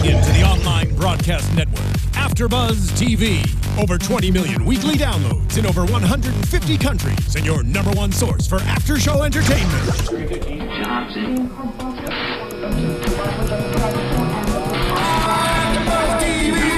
Tuning in to the online broadcast network, AFTERBUZZ TV. Over 20 million weekly downloads in over 150 countries, and your number one source for after-show entertainment.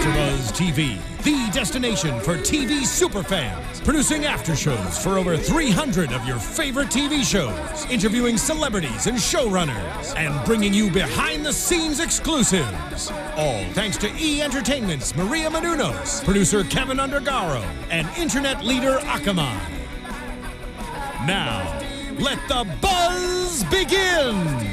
AFTERBUZZ TV, the destination for TV superfans. Producing aftershows for over 300 of your favorite TV shows. Interviewing celebrities and showrunners. And bringing you behind-the-scenes exclusives. All thanks to E! Entertainment's Maria Menounos, producer Kevin Undergaro, and internet leader Akamai. Now, let the buzz begin!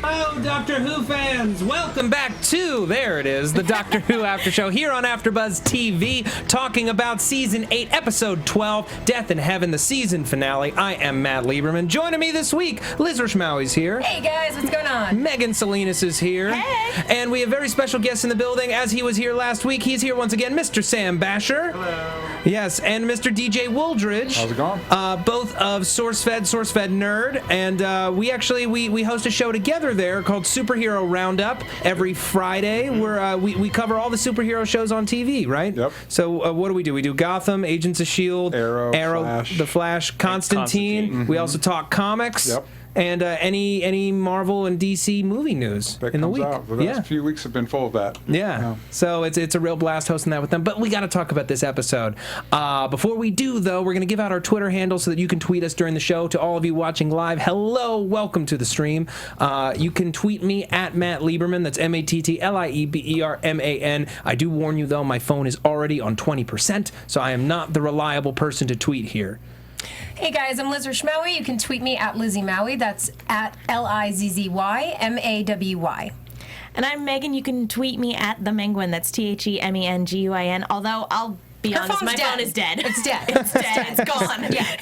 Hello, Doctor Who fans! Welcome back to, there it is, the Doctor Who After Show here on AfterBuzz TV, talking about Season 8, Episode 12, Death in Heaven, the season finale. I am Matt Lieberman. Joining me this week, Liz Rishmawy's here. Hey guys, what's going on? Megan Salinas is here. Hey! And we have very special guests in the building. As he was here last week, he's here once again, Mr. Sam Bashor. Hello. Yes, and Mr. DJ Wooldridge. How's it going? Both of SourceFed Nerd, and we host a show together there called Superhero Roundup every Friday, where we cover all the superhero shows on TV, right? Yep. So what do? We do Gotham, Agents of S.H.I.E.L.D., Arrow, Flash. The Flash, Constantine. Mm-hmm. We also talk comics. Yep. And any Marvel and DC movie news that in the comes week. out. The last few weeks have been full of that. Yeah. So it's a real blast hosting that with them. But we got to talk about this episode. Before we do, though, we're going to give out our Twitter handle so that you can tweet us during the show. To all of you watching live, hello, welcome to the stream. You can tweet me at Matt Lieberman. That's MattLieberman. I do warn you, though, my phone is already on 20%, so I am not the reliable person to tweet here. Hey guys, I'm Liz Rishmawy. You can tweet me at Lizzie Mawy. That's at LIZZYMAWY. And I'm Megan. You can tweet me at the Menguin. That's THEMENGUIN. Although I'll be honest, my phone is dead. It's dead. It's dead. It's gone. Yeah.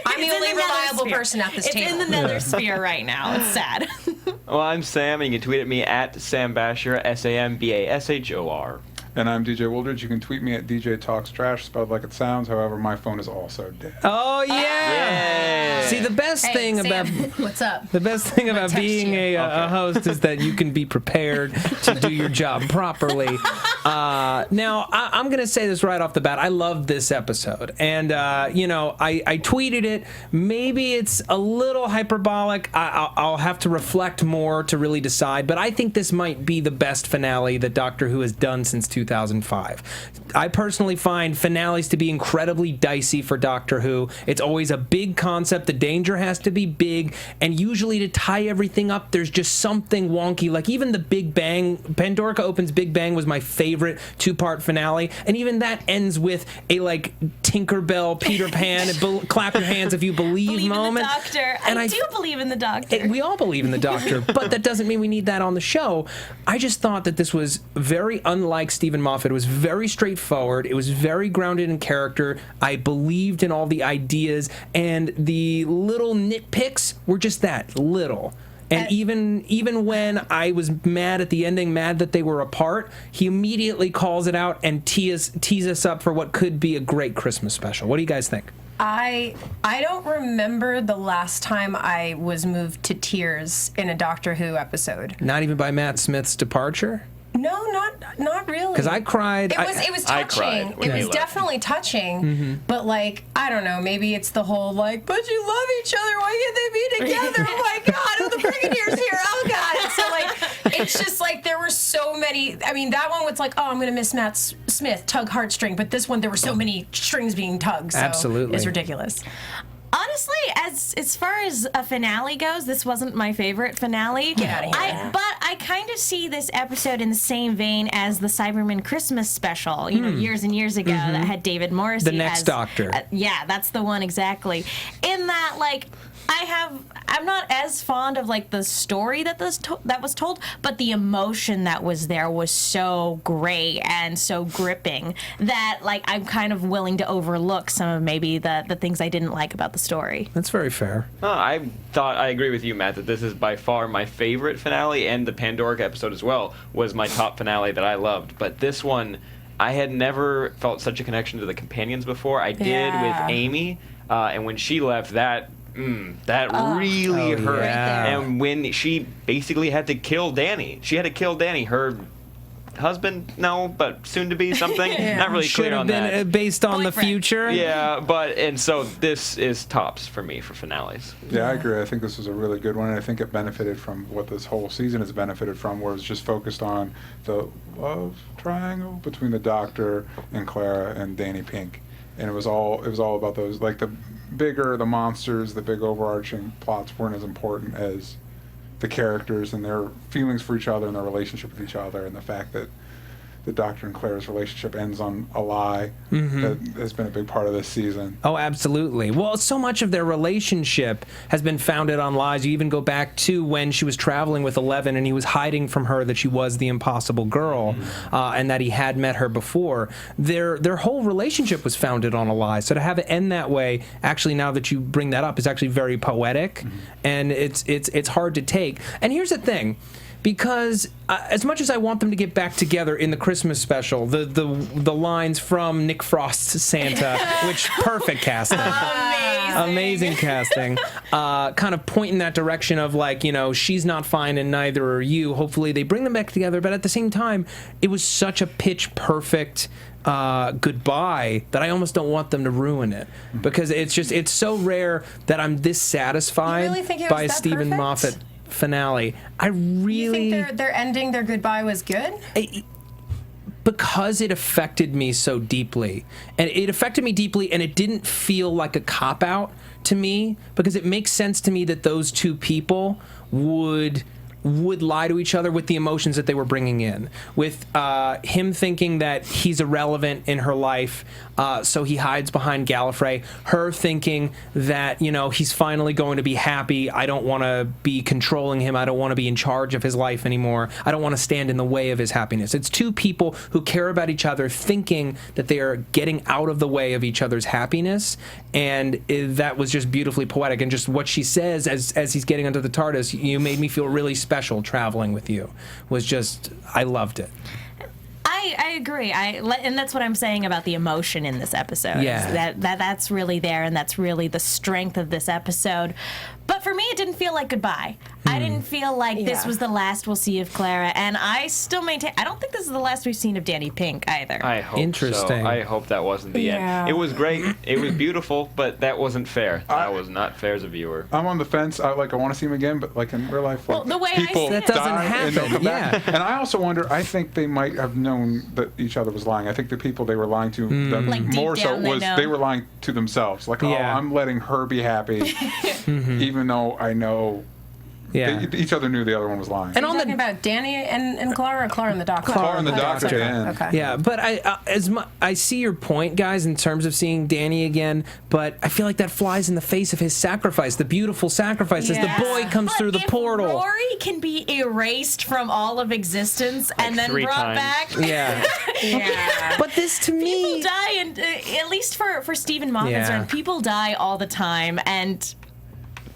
I'm the only reliable person at this table. It's in the nether sphere right now. It's sad. Well, I'm Sam, and you can tweet at me at Sam Bashor, SAMBASHOR. And I'm DJ Wooldridge. You can tweet me at DJ Talks Trash, spelled like it sounds. However, my phone is also dead. Oh yeah! See, the best thing Sam, about what's up? The best thing about text being you. a host is that you can be prepared to do your job properly. Now, I'm going to say this right off the bat. I loved this episode, and I tweeted it. Maybe it's a little hyperbolic. I'll have to reflect more to really decide. But I think this might be the best finale that Doctor Who has done since 2005. I personally find finales to be incredibly dicey for Doctor Who. It's always a big concept. The danger has to be big, and usually to tie everything up, there's just something wonky. Like even the Big Bang, Pandorica Opens Big Bang was my favorite two-part finale, and even that ends with a like Tinkerbell, Peter Pan, clap your hands if you believe moment. In the Doctor. And I do believe in the Doctor. We all believe in the Doctor, but that doesn't mean we need that on the show. I just thought that this was very unlike Stephen Moffat. It was very straightforward. It was very grounded in character. I believed in all the ideas, and the little nitpicks were just that, little. And even when I was mad at the ending, mad that they were apart, he immediately calls it out and tees us up for what could be a great Christmas special. What do you guys think? I don't remember the last time I was moved to tears in a Doctor Who episode. Not even by Matt Smith's departure? No, not really. Because I cried. It was touching. It was definitely touching. But like, I don't know. Maybe it's the whole like, but you love each other. Why can't they be together? Oh my God! Oh, the Brigadier's here. Oh God! And so like, it's just like there were so many. I mean, that one was like, oh, I'm gonna miss Matt Smith, tug heartstring. But this one, there were so many strings being tugged. So absolutely, it's ridiculous. Honestly, as far as a finale goes, this wasn't my favorite finale. Get out of here. But I kind of see this episode in the same vein as the Cyberman Christmas special, years and years ago, that had David Morrissey. The Next Doctor. Yeah, that's the one exactly. In that, like, I'm not as fond of like the story that was told, but the emotion that was there was so great and so gripping that like I'm kind of willing to overlook some of maybe the things I didn't like about the story. That's very fair. I agree with you, Matt, that this is by far my favorite finale, and the Pandorica episode as well was my top finale that I loved. But this one, I had never felt such a connection to the companions before. I did with Amy, and when she left, that that really hurt. yeah. And when she basically had to kill Danny, her husband, no, but soon to be something. Not really Should clear have on been that. based on the Boyfriend. future. Yeah, and so this is tops for me for finales. Yeah, I agree. I think this was a really good one, and I think it benefited from what this whole season has benefited from, where it's just focused on the love triangle between the Doctor and Clara and Danny Pink, and it was all about those, like the monsters, the big overarching plots weren't as important as the characters and their feelings for each other and their relationship with each other, and the fact that the Doctor and Clara's relationship ends on a lie that has been a big part of this season. Oh, absolutely. Well, so much of their relationship has been founded on lies. You even go back to when she was traveling with Eleven and he was hiding from her that she was the impossible girl and that he had met her before. Their whole relationship was founded on a lie. So to have it end that way, actually, now that you bring that up, is actually very poetic, and it's hard to take. And here's the thing. Because as much as I want them to get back together in the Christmas special, the lines from Nick Frost's Santa, which perfect casting, amazing casting, kind of point in that direction of like, she's not fine and neither are you. Hopefully they bring them back together, but at the same time, it was such a pitch perfect goodbye that I almost don't want them to ruin it, because it's so rare that I'm this satisfied really think it was by a that Stephen perfect? Moffat finale. I really You think their ending, their goodbye was good? Because it affected me so deeply, and it didn't feel like a cop-out to me, because it makes sense to me that those two people would lie to each other with the emotions that they were bringing in, with him thinking that he's irrelevant in her life, so he hides behind Gallifrey, her thinking that he's finally going to be happy. I don't want to be controlling him. I don't want to be in charge of his life anymore. I don't want to stand in the way of his happiness. It's two people who care about each other, thinking that they are getting out of the way of each other's happiness, and that was just beautifully poetic. And just what she says as he's getting onto the TARDIS, you made me feel really special traveling with you, was just, I loved it. I agree. And that's what I'm saying about the emotion in this episode. Yeah. That's really there, and that's really the strength of this episode. But for me, it didn't feel like goodbye. I didn't feel like this was the last we'll see of Clara, and I still maintain, I don't think this is the last we've seen of Danny Pink either. I hope Interesting. so. I hope that wasn't the end. It was great. It was beautiful, but that wasn't fair. That was not fair as a viewer. I'm on the fence. I want to see him again, but like in real life, Well, the way I people see it- That doesn't die and don't happen, come back. yeah. And I also wonder, I think they might have known that each other was lying. I think the people they were lying to them Like, deep more so down they was know. they were lying to themselves. Like, Yeah. I'm letting her be happy, even though I know Yeah. each other knew the other one was lying. And Are on you the talking about Danny and Clara, or Clara and the Doctor? Clara and the Doctor at the Okay. end. Okay. Yeah, but I see your point, guys, in terms of seeing Danny again, but I feel like that flies in the face of his sacrifice, the beautiful sacrifice, as the boy comes But through the if portal. Rory can be erased from all of existence and then 3 brought times. back. Yeah. Yeah. But this to People me, die, and at least for Stephen Moffat's Yeah. run, people die all the time, and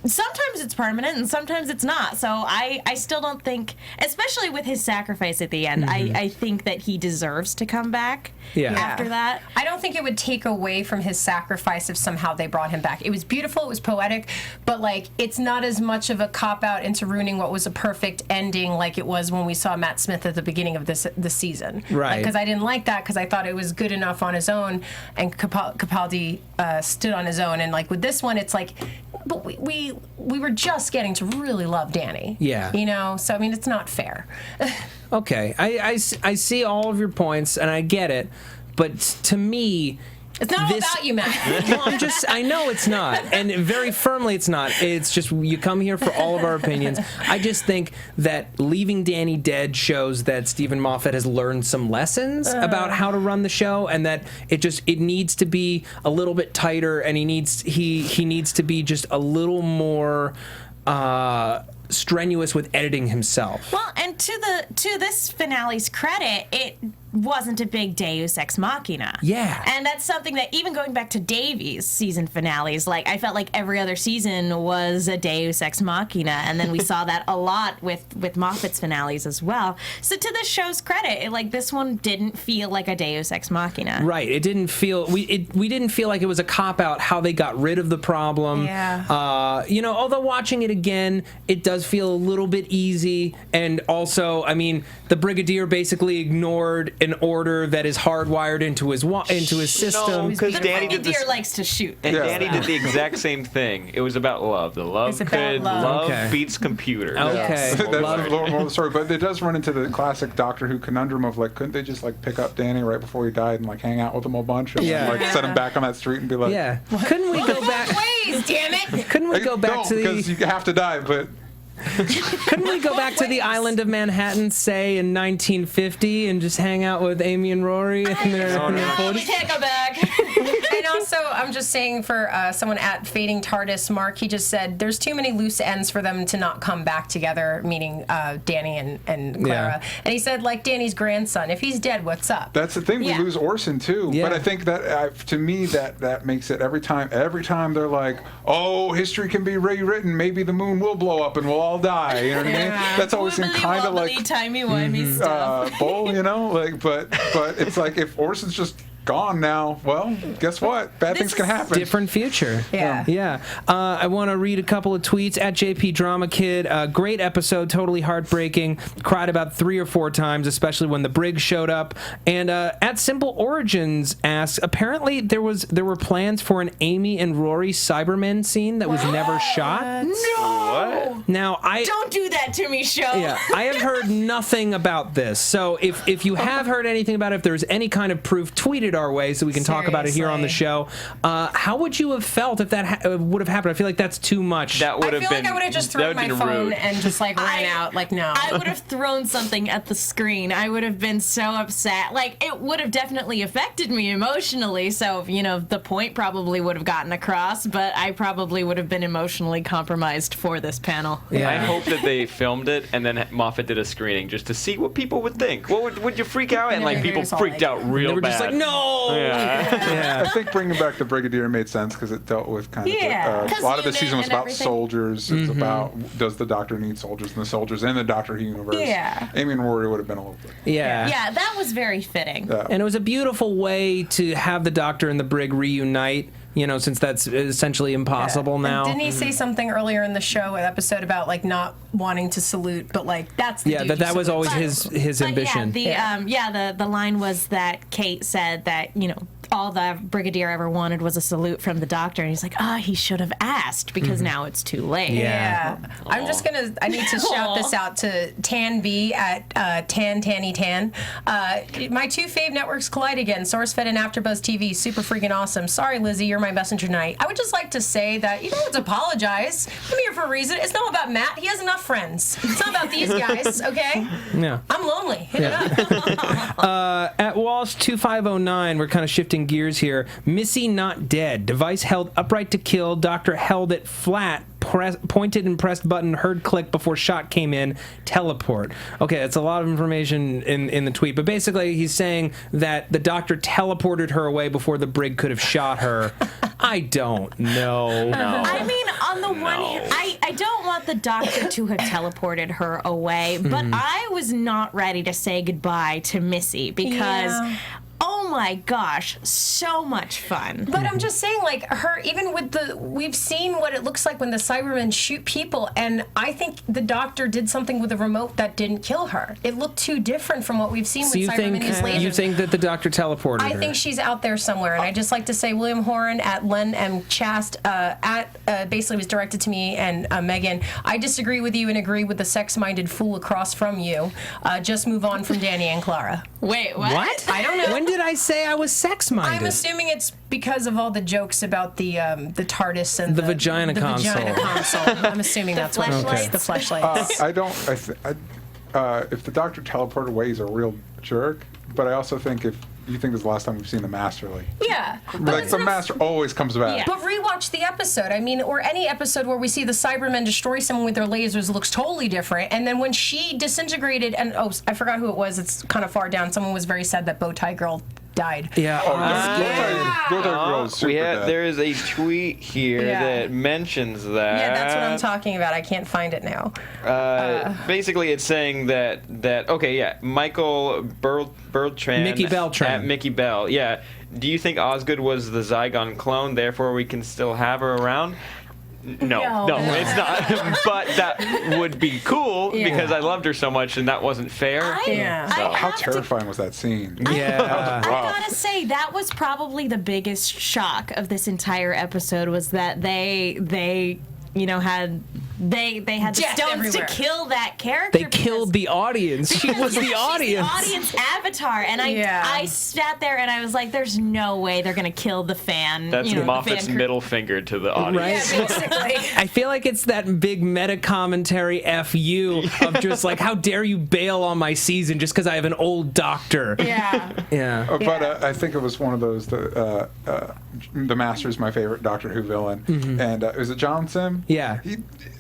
sometimes it's permanent and sometimes it's not. So I still don't think, especially with his sacrifice at the end, I think that he deserves to come back after that. I don't think it would take away from his sacrifice if somehow they brought him back. It was beautiful, it was poetic, but like it's not as much of a cop-out into ruining what was a perfect ending like it was when we saw Matt Smith at the beginning of this season. Right. Because I didn't like that, because I thought it was good enough on his own, and Capaldi stood on his own. And like with this one, it's like, but we were just getting to really love Danny. Yeah. So I mean, it's not fair. okay, I see all of your points, and I get it, but to me, It's not all about you, Matt. Well, I know it's not, and very firmly it's not. It's just, you come here for all of our opinions. I just think that leaving Danny dead shows that Stephen Moffat has learned some lessons about how to run the show, and that it needs to be a little bit tighter, and he needs to be just a little more strenuous with editing himself. Well, and to this finale's credit, it wasn't a big Deus Ex Machina. Yeah. And that's something that even going back to Davies' season finales, like I felt like every other season was a Deus Ex Machina, and then we saw that a lot with Moffat's finales as well. So to the show's credit, this one didn't feel like a Deus Ex Machina. Right. It didn't feel we didn't feel like it was a cop out how they got rid of the problem. Yeah. Although watching it again, it does feel a little bit easy, and also, I mean, the Brigadier basically ignored an order that is hardwired into his system. because The Danny did Brigadier this. likes to shoot. And Yeah. Danny did the exact same thing. It was about love. The love It's about love. Okay. beats computer. Okay. Yes. That's Love a it. little more of the story, but it does run into the classic Doctor Who conundrum of couldn't they just pick up Danny right before he died and hang out with him a bunch and Yeah. then, set him back on that street and be like, Yeah. Couldn't we go back? Ways, damn it! Couldn't we go back don't, to because the? you have to die, but Couldn't we go back to the island of Manhattan, say in 1950, and just hang out with Amy and Rory in their No, no, no. 40s? Can't go back. And also, I'm just saying for someone at Fading TARDIS, Mark, he just said there's too many loose ends for them to not come back together, meaning Danny and Clara. Yeah. And he said, Danny's grandson, if he's dead, what's up? that's the thing. Yeah. We lose Orson too, Yeah. but I think that to me that makes it every time they're like, oh, history can be rewritten. Maybe the moon will blow up and we'll all die. You know what I mean? Yeah. That's always been kind of like timey-wimey stuff. bull, but it's if Orson's just gone now, well, guess what? Bad things can happen. Different future. Yeah. Yeah. I want to read a couple of tweets at JP Drama Kid. Great episode, totally heartbreaking. Cried about 3 or 4 times, especially when the brig showed up. And at Simple Origins asks, apparently there were plans for an Amy and Rory Cybermen scene that was never shot. What? Now Don't do that to me, show. Yeah, I have heard nothing about this. So if you have heard anything about it, if there's any kind of proof, tweet it our way so we can talk about it here on the show. How would you have felt if that would have happened? I feel like that's too much. That would I have feel been. like I would have just that thrown would my have been phone rude. and just ran out. No. I would have thrown something at the screen. I would have been so upset. It would have definitely affected me emotionally. So, the point probably would have gotten across, but I probably would have been emotionally compromised for this panel. Yeah. I hope that they filmed it and then Moffat did a screening just to see what people would think. What would you freak out? And people Everybody's all freaked out real They were bad. just like, no. Yeah. Yeah. I think bringing back the Brigadier made sense because it dealt with kind of Yeah. a lot of the 'Cause season was and about everything. soldiers. It's about does the Doctor need soldiers and the soldiers in the Doctor Who universe. Yeah. Amy and Rory would have been a little bit. Yeah. Yeah, that was very fitting. Yeah. And it was a beautiful way to have the Doctor and the brig reunite, since that's essentially impossible now. Didn't he say something earlier in the show, an episode about not wanting to salute, but that's the dude that you was salute. always his But ambition. the line was that Kate said that, all the Brigadier ever wanted was a salute from the Doctor, and he's like, he should have asked because now it's too late. Yeah. Yeah. I need to shout this out to Tan B at Tanny Tan. My 2 fave networks collide again. SourceFed and AfterBuzz TV. Super freaking awesome. Sorry, Lizzie, you're my messenger tonight. I would just like to say that you don't have to apologize. I'm here for a reason. It's not about Matt. He has enough friends. It's not about these guys, okay? Yeah. I'm lonely. Hit it up. At Walsh 2509, we're kind of shifting gears here. Missy not dead. Device held upright to kill. Doctor held it flat. Pointed and pressed button, heard click before shot came in, teleport. Okay, that's a lot of information in the tweet, but basically he's saying that the Doctor teleported her away before the brig could have shot her. I don't know. I mean, on the one hand, I don't want the Doctor to have teleported her away, but I was not ready to say goodbye to Missy because... Yeah. Oh my gosh, so much fun. But I'm just saying, her, even with we've seen what it looks like when the Cybermen shoot people, and I think the Doctor did something with the remote that didn't kill her. It looked too different from what we've seen So with Cybermen use lasers. you think that the Doctor teleported her? I think she's out there somewhere, and I just like to say William Horan at Len M. Chast basically was directed to me and Megan. I disagree with you and agree with the sex-minded fool across from you. Just move on from Danny and Clara. Wait, what? I don't know. When did I say I was sex-minded? I'm assuming it's because of all the jokes about the TARDIS and The vagina console. Vagina console. I'm assuming that's what it fleshlights. is. The fleshlights. If the Doctor teleported away, he's a real jerk. But I also think if you think this is the last time we've seen the Master? Like, Yeah. like the Master always comes back. Yeah. But rewatch the episode. I mean, or any episode where we see the Cybermen destroy someone with their lasers looks totally different. And then when she disintegrated, and I forgot who it was. It's kind of far down. Someone was very sad that Bowtie Girl died. Yeah. There is a tweet here that mentions that. Yeah, that's what I'm talking about. I can't find it now. Basically, it's saying that Michael Bertrand, Mickey Beltran. at Mickey Bell. Yeah. Do you think Osgood was the Zygon clone? Therefore, we can still have her around. No, it's not. But that would be cool because I loved her so much, and that wasn't fair. How terrifying was that scene? Yeah. I gotta say, that was probably the biggest shock of this entire episode, was that they had the stones everywhere. to kill that character. They killed the audience. She was the audience. She's the audience avatar, and I sat there and I was like, "There's no way they're gonna kill the fan." That's Moffat's middle finger to the audience. Right? Yeah, basically. I feel like it's that big meta commentary FU of just like, how dare you bail on my season just because I have an old doctor. Yeah. But I think it was one of those. The Master's my favorite Doctor Who villain, and was it John Sim? Yeah.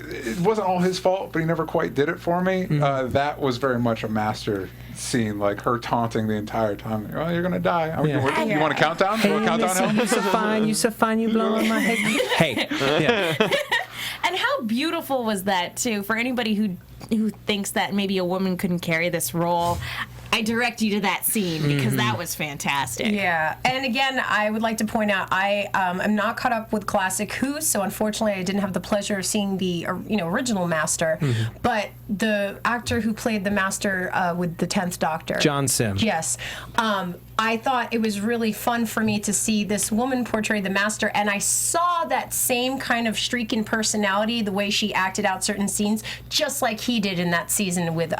It wasn't all his fault, but he never quite did it for me. That was very much a Master scene, like her taunting the entire time. Well, you're gonna die. You want a countdown? Hey, you want a countdown? you so fine, you blow on my head. Hey. Yeah. And how beautiful was that too? For anybody who thinks that maybe a woman couldn't carry this role, I direct you to that scene because that was fantastic. Yeah, and again, I would like to point out I am not caught up with classic Who, so unfortunately, I didn't have the pleasure of seeing the original Master. But the actor who played the Master with the 10th Doctor, John Sim. Yes. I thought it was really fun for me to see this woman portray the Master, and I saw that same kind of streak in personality, the way she acted out certain scenes, just like he did in that season with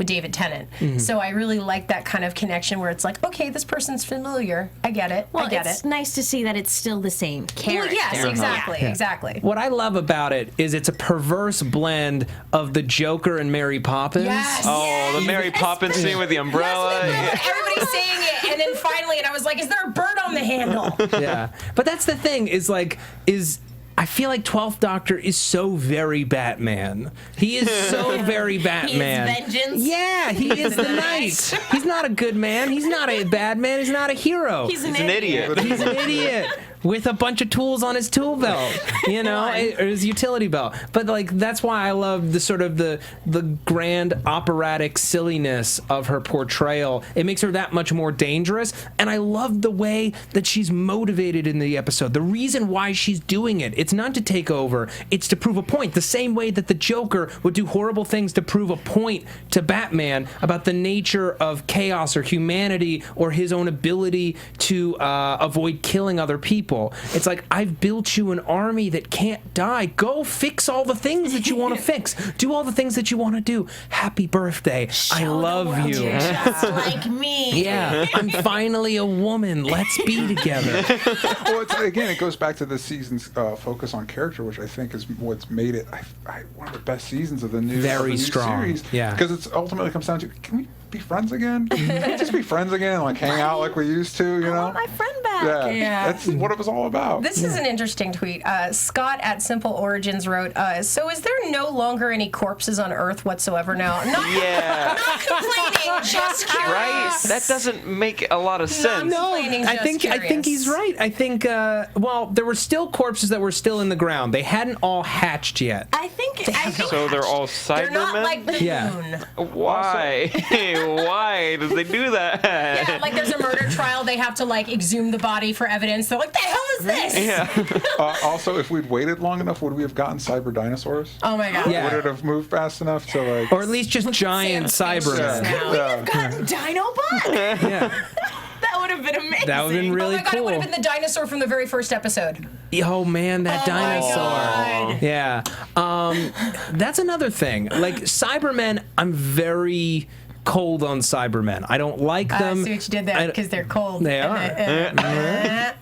David Tennant. So I really like that kind of connection where it's like, okay, this person's familiar. I get it. Well, I get it's it. nice to see that it's still the same character. Well, yes, exactly, exactly. What I love about it is it's a perverse blend of the Joker and Mary Poppins. Yes. Oh, the Mary Poppins scene with the umbrella. Yes, everybody's saying it, and then finally, and I was like, is there a bird on the handle? Yeah. But that's the thing, I feel like 12th Doctor is so very Batman. He is so very Batman. He is vengeance. Yeah, he is the knight. He's not a good man. He's not a bad man. He's not a hero. He's an idiot. He's an idiot with a bunch of tools on his tool belt, or his utility belt. But like that's why I love the sort of the grand operatic silliness of her portrayal. It makes her that much more dangerous, and I love the way that she's motivated in the episode. The reason why she's doing it, it's not to take over, it's to prove a point. The same way that the Joker would do horrible things to prove a point to Batman about the nature of chaos or humanity or his own ability to avoid killing other people. It's like, I've built you an army that can't die. Go fix all the things that you want to fix. Do all the things that you want to do. Happy birthday. I love you. Just like me. Yeah, I'm finally a woman. Let's be together. Well, it goes back to this season's focus on character, which I think is what's made it one of the best seasons of the new, strong series. Yeah, because it ultimately comes down to, can we be friends again? Can we just be friends again and like hang out like we used to? You know, I want my friend back. Yeah. That's what it was all about. This is an interesting tweet. Scott at Simple Origins wrote, so is there no longer any corpses on Earth whatsoever now? Not complaining, just curious. Right? That doesn't make a lot of sense. No, I think he's right. I think there were still corpses that were still in the ground. They hadn't all hatched yet. I think So they're all Cybermen? They're not like the moon. Why? Why did they do that? Yeah, like there's a murder trial, they have to like exhume the body for evidence. They're like, the hell is this? Yeah. Also, if we'd waited long enough, would we have gotten cyber dinosaurs? Oh my god. Yeah. Would it have moved fast enough to like... Or at least just giant Cybermen. we have gotten Dinobot. Yeah. That would have been amazing. That would have been really Oh my god, cool. it would have been the dinosaur from the very first episode. Oh man, that dinosaur. God. Yeah. That's another thing. Like Cybermen, I'm very cold on Cybermen. I don't like them. I see what you did there, because they're cold. They are.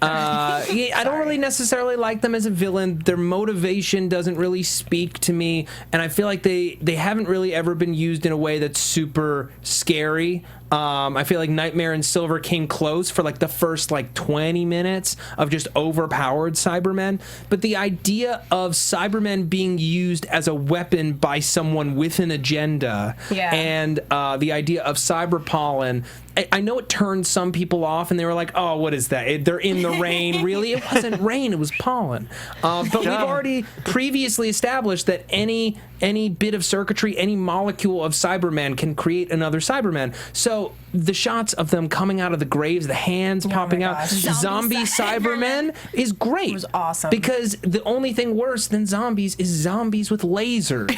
I don't really necessarily like them as a villain. Their motivation doesn't really speak to me, and I feel like they haven't really ever been used in a way that's super scary. I feel like Nightmare and Silver came close for like the first like 20 minutes of just overpowered Cybermen. But the idea of Cybermen being used as a weapon by someone with an agenda, and the idea of cyber pollen, I know it turned some people off, and they were like, "Oh, what is that? They're in the rain." Really, it wasn't rain; it was pollen. But we've already previously established that any bit of circuitry, any molecule of Cyberman can create another Cyberman. So the shots of them coming out of the graves, the hands popping out, zombie Cybermen is great. It was awesome. Because the only thing worse than zombies is zombies with lasers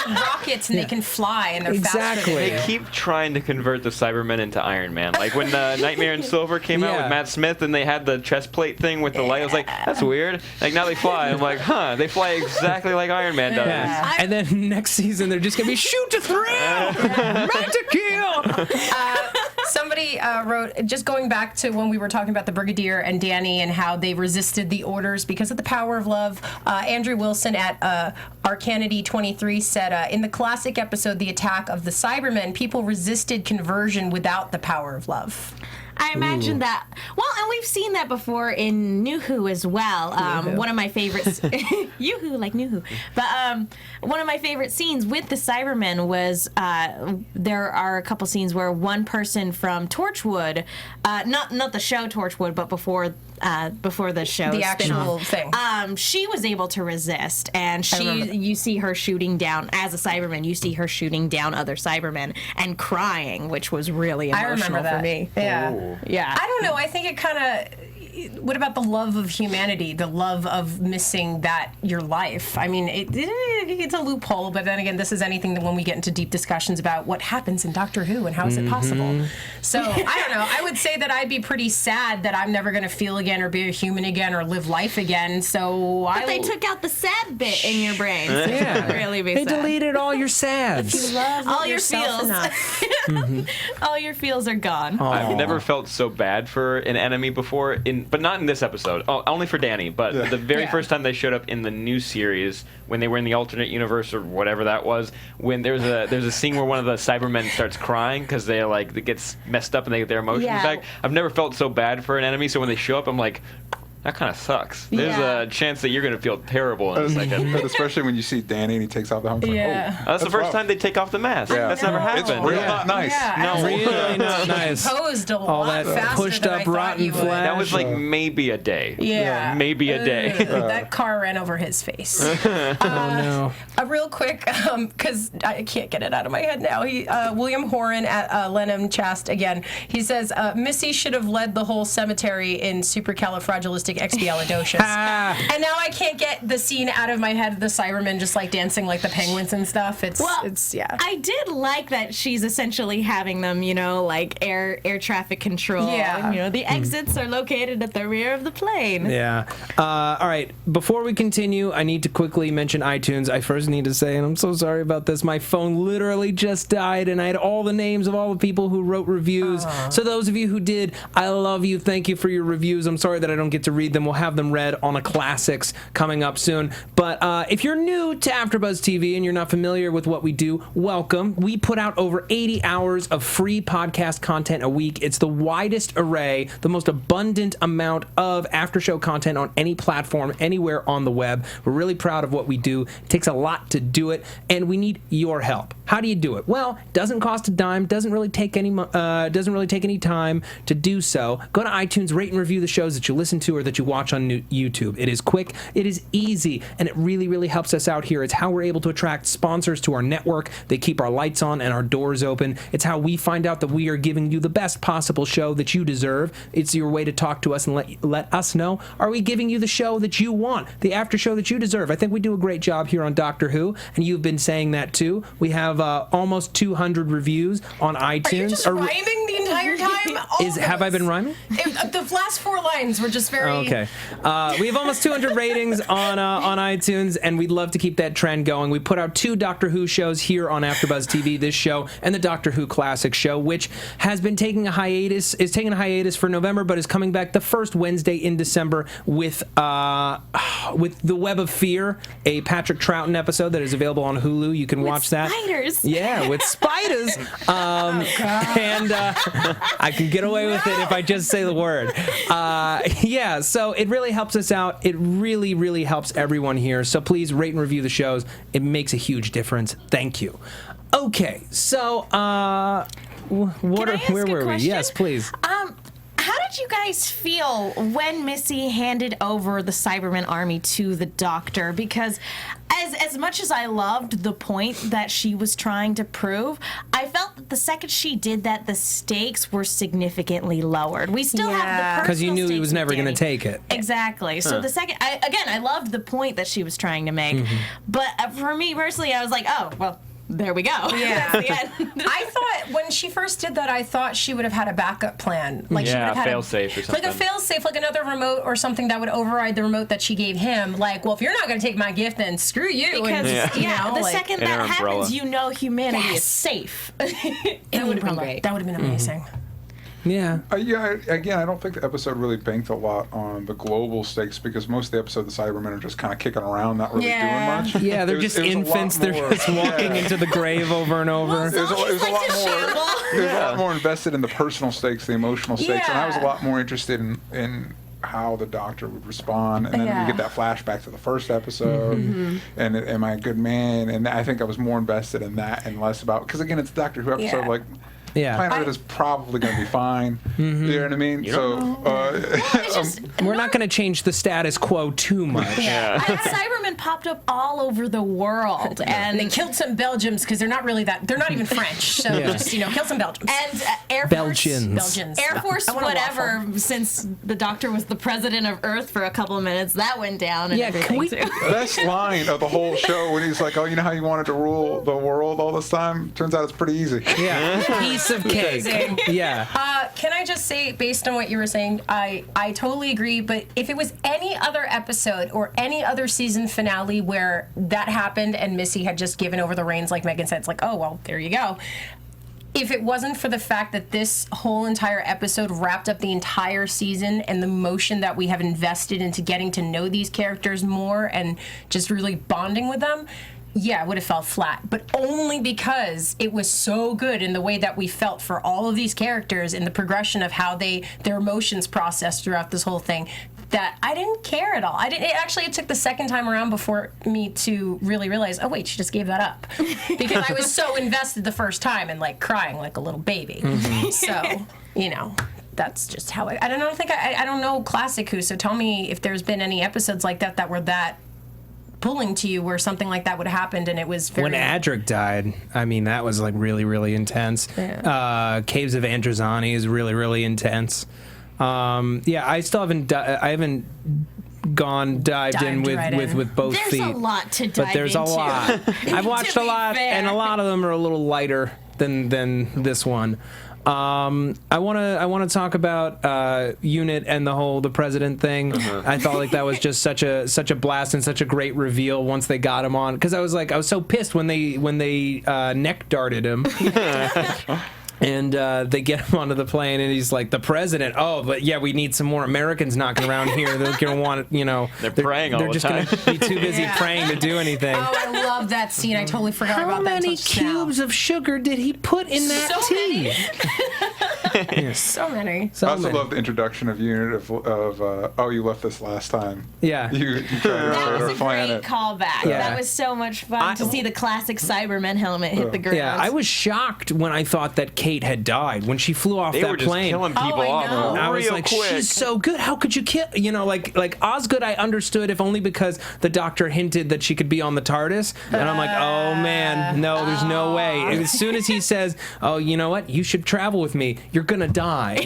and rockets, and they can fly, and they're faster. They keep trying to convert the Cybermen into Iron Man. Like when Nightmare and Silver came out with Matt Smith, and they had the chest plate thing with the light. I was like, that's weird. Like now they fly. I'm like, huh? They fly exactly like Iron Man does. Yeah. And then next season they're just gonna be shoot to thrill, run to kill. Somebody wrote, just going back to when we were talking about the Brigadier and Danny and how they resisted the orders because of the power of love. Andrew Wilson at Arcanity23 said, in the classic episode, The Attack of the Cybermen, people resisted conversion without the power of love. I imagine that. Well, and we've seen that before in New Who as well. One of my favorites, Yoo-hoo, like New Who. But one of my favorite scenes with the Cybermen was there are a couple scenes where one person from Torchwood, not the show Torchwood, but before the show, the actual thing, she was able to resist, and you see her shooting down as a Cyberman. You see her shooting down other Cybermen and crying, which was really emotional for me. Yeah. Ooh. Yeah. I don't know. I think it kind of. What about the love of humanity, the love of missing that your life? I mean, it's a loophole, but then again, this is anything that when we get into deep discussions about what happens in Doctor Who and how is it possible. So, I don't know. I would say that I'd be pretty sad that I'm never going to feel again or be a human again or live life again. So But they took out the sad bit in your brain. So Yeah. really be They sad. deleted all your sads. you love all your yourself feels. enough. All your feels are gone. I've never felt so bad for an enemy before, but not in this episode. Oh, only for Danny. But the very first time they showed up in the new series, when they were in the alternate universe or whatever that was, when there's a scene where one of the Cybermen starts crying because they it gets messed up and they get their emotions back. I've never felt so bad for an enemy. So when they show up, I'm like, that kind of sucks. There's a chance that you're going to feel terrible in a second. But especially when you see Danny and he takes off the helmet. That's the first time they take off the mask. Yeah. That's never happened. It's really not nice. No. Really not nice. Posed a All lot that faster pushed than up I thought rotten you would. flesh. That was like maybe a day. Yeah. Maybe a day. That car ran over his face. Oh no. Real quick, because I can't get it out of my head now. William Horan at Lenham Chast again. He says Missy should have led the whole cemetery in supercalifragilisticexpialidocious. And now I can't get the scene out of my head of the Cybermen just like dancing like the penguins and stuff. It's I did like that she's essentially having them, like air traffic control. Yeah. And, the exits are located at the rear of the plane. Yeah. All right. Before we continue, I need to quickly mention iTunes. I first need to say, and I'm so sorry about this, my phone literally just died, and I had all the names of all the people who wrote reviews. So those of you who did, I love you. Thank you for your reviews. I'm sorry that I don't get to read them. We'll have them read on a Classics coming up soon. But if you're new to AfterBuzz TV and you're not familiar with what we do, welcome. We put out over 80 hours of free podcast content a week. It's the widest array, the most abundant amount of after-show content on any platform, anywhere on the web. We're really proud of what we do. It takes a lot to do it, and we need your help. How do you do it? Well, it doesn't cost a dime. Doesn't really take any time to do so. Go to iTunes, rate and review the shows that you listen to or that you watch on YouTube. It is quick, it is easy, and it really, really helps us out here. It's how we're able to attract sponsors to our network. They keep our lights on and our doors open. It's how we find out that we are giving you the best possible show that you deserve. It's your way to talk to us and let us know, are we giving you the show that you want, the after show that you deserve? I think we do a great job here on Doctor Who, and you've been saying that too. We have almost 200 reviews on iTunes. Are you just rhyming the entire entire time. Have I been rhyming? The last 4 lines were just very... Okay. We have almost 200 ratings on iTunes, and we'd love to keep that trend going. We put out 2 Doctor Who shows here on AfterBuzz TV, this show and the Doctor Who Classic show, which is taking a hiatus for November, but is coming back the first Wednesday in December with The Web of Fear, a Patrick Troughton episode that is available on Hulu. You can watch that. Spiders. Yeah, with spiders. And I can get away with it if I just say the word. Yeah, so it really helps us out. It really, really helps everyone here. So please rate and review the shows. It makes a huge difference. Thank you. Okay, so where were we? Yes, please. How did you guys feel when Missy handed over the Cyberman army to the Doctor? Because as much as I loved the point that she was trying to prove, I felt that the second she did that, the stakes were significantly lowered. We still have the personal because you knew he stakes was of never going to Danny. take it. Exactly. So the second, I loved the point that she was trying to make, but for me personally, I was like, oh, well, there we go. Yeah. That's the end. I thought when she first did that, I thought she would have had a backup plan. Like she would have had fail-safe or something. Like a fail-safe, like another remote or something that would override the remote that she gave him. Like, well, if you're not going to take my gift, then screw you. Because, the second In her that umbrella. happens, you know humanity is safe. That would have been great. That would have been amazing. Yeah. Again, I don't think the episode really banked a lot on the global stakes because most of the episode, the Cybermen are just kind of kicking around, not really doing much. Yeah, they're just infants. They're just walking into the grave over and over. There's a lot more invested in the personal stakes, the emotional stakes, and I was a lot more interested in how the Doctor would respond, and then we get that flashback to the first episode, and am I a good man? And I think I was more invested in that and less about, because again, it's a Doctor Who episode, like, Planet Earth is probably going to be fine. You know what I mean? We're not going to change the status quo too much. Cybermen popped up all over the world, and they killed some Belgians because they're not even French. So just kill some Belgians. And Air Force, Air Force, whatever. Since the Doctor was the president of Earth for a couple of minutes, that went down. And everything too. Best line of the whole show when he's like, "Oh, you know how you wanted to rule the world all this time? Turns out it's pretty easy." Yeah. Piece of cake. Yeah. Can I just say, based on what you were saying, I totally agree. But if it was any other episode or any other season finale where that happened and Missy had just given over the reins, like Megan said, it's like, oh well, there you go. If it wasn't for the fact that this whole entire episode wrapped up the entire season and the motion that we have invested into getting to know these characters more and just really bonding with them, yeah, it would have felt flat, but only because it was so good in the way that we felt for all of these characters and the progression of how their emotions processed throughout this whole thing, that I didn't care at all. It took the second time around before me to really realize, oh wait, she just gave that up. Because I was so invested the first time and like crying like a little baby. So, that's just how I don't know Classic Who, so tell me if there's been any episodes like that were that pulling to you where something like that would have happened and it was very... When Adric died, I mean, that was like really, really intense. Yeah. Caves of Androzani is really, really intense. I still haven't dived in with both feet. There's a lot to dive into. But there's a lot. I've watched a lot, and a lot of them are a little lighter than this one. I want to talk about Unit and the president thing. I felt like that was just such a blast and such a great reveal once they got him on, because I was so pissed when they neck darted him. And they get him onto the plane, and he's like, the president. Oh, but yeah, we need some more Americans knocking around here. They're going to want, They're praying all the time. They're just going to be too busy praying to do anything. Oh, I love that scene. I totally forgot about that. How many cubes of sugar did he put in that tea? So many. I also love the introduction of Unit of you left this last time. Yeah. You that was a great callback. Yeah. That was so much fun to see the classic Cybermen helmet hit the ground. Yeah, I was shocked when I thought that Kate had died when she flew off that plane. They were just killing people off. I was like, quick. She's so good. How could you kill? Like Osgood, I understood, if only because the Doctor hinted that she could be on the TARDIS, and I'm like, oh man, no, there's no way. As soon as he says, oh, you know what, you should travel with me, you're gonna die.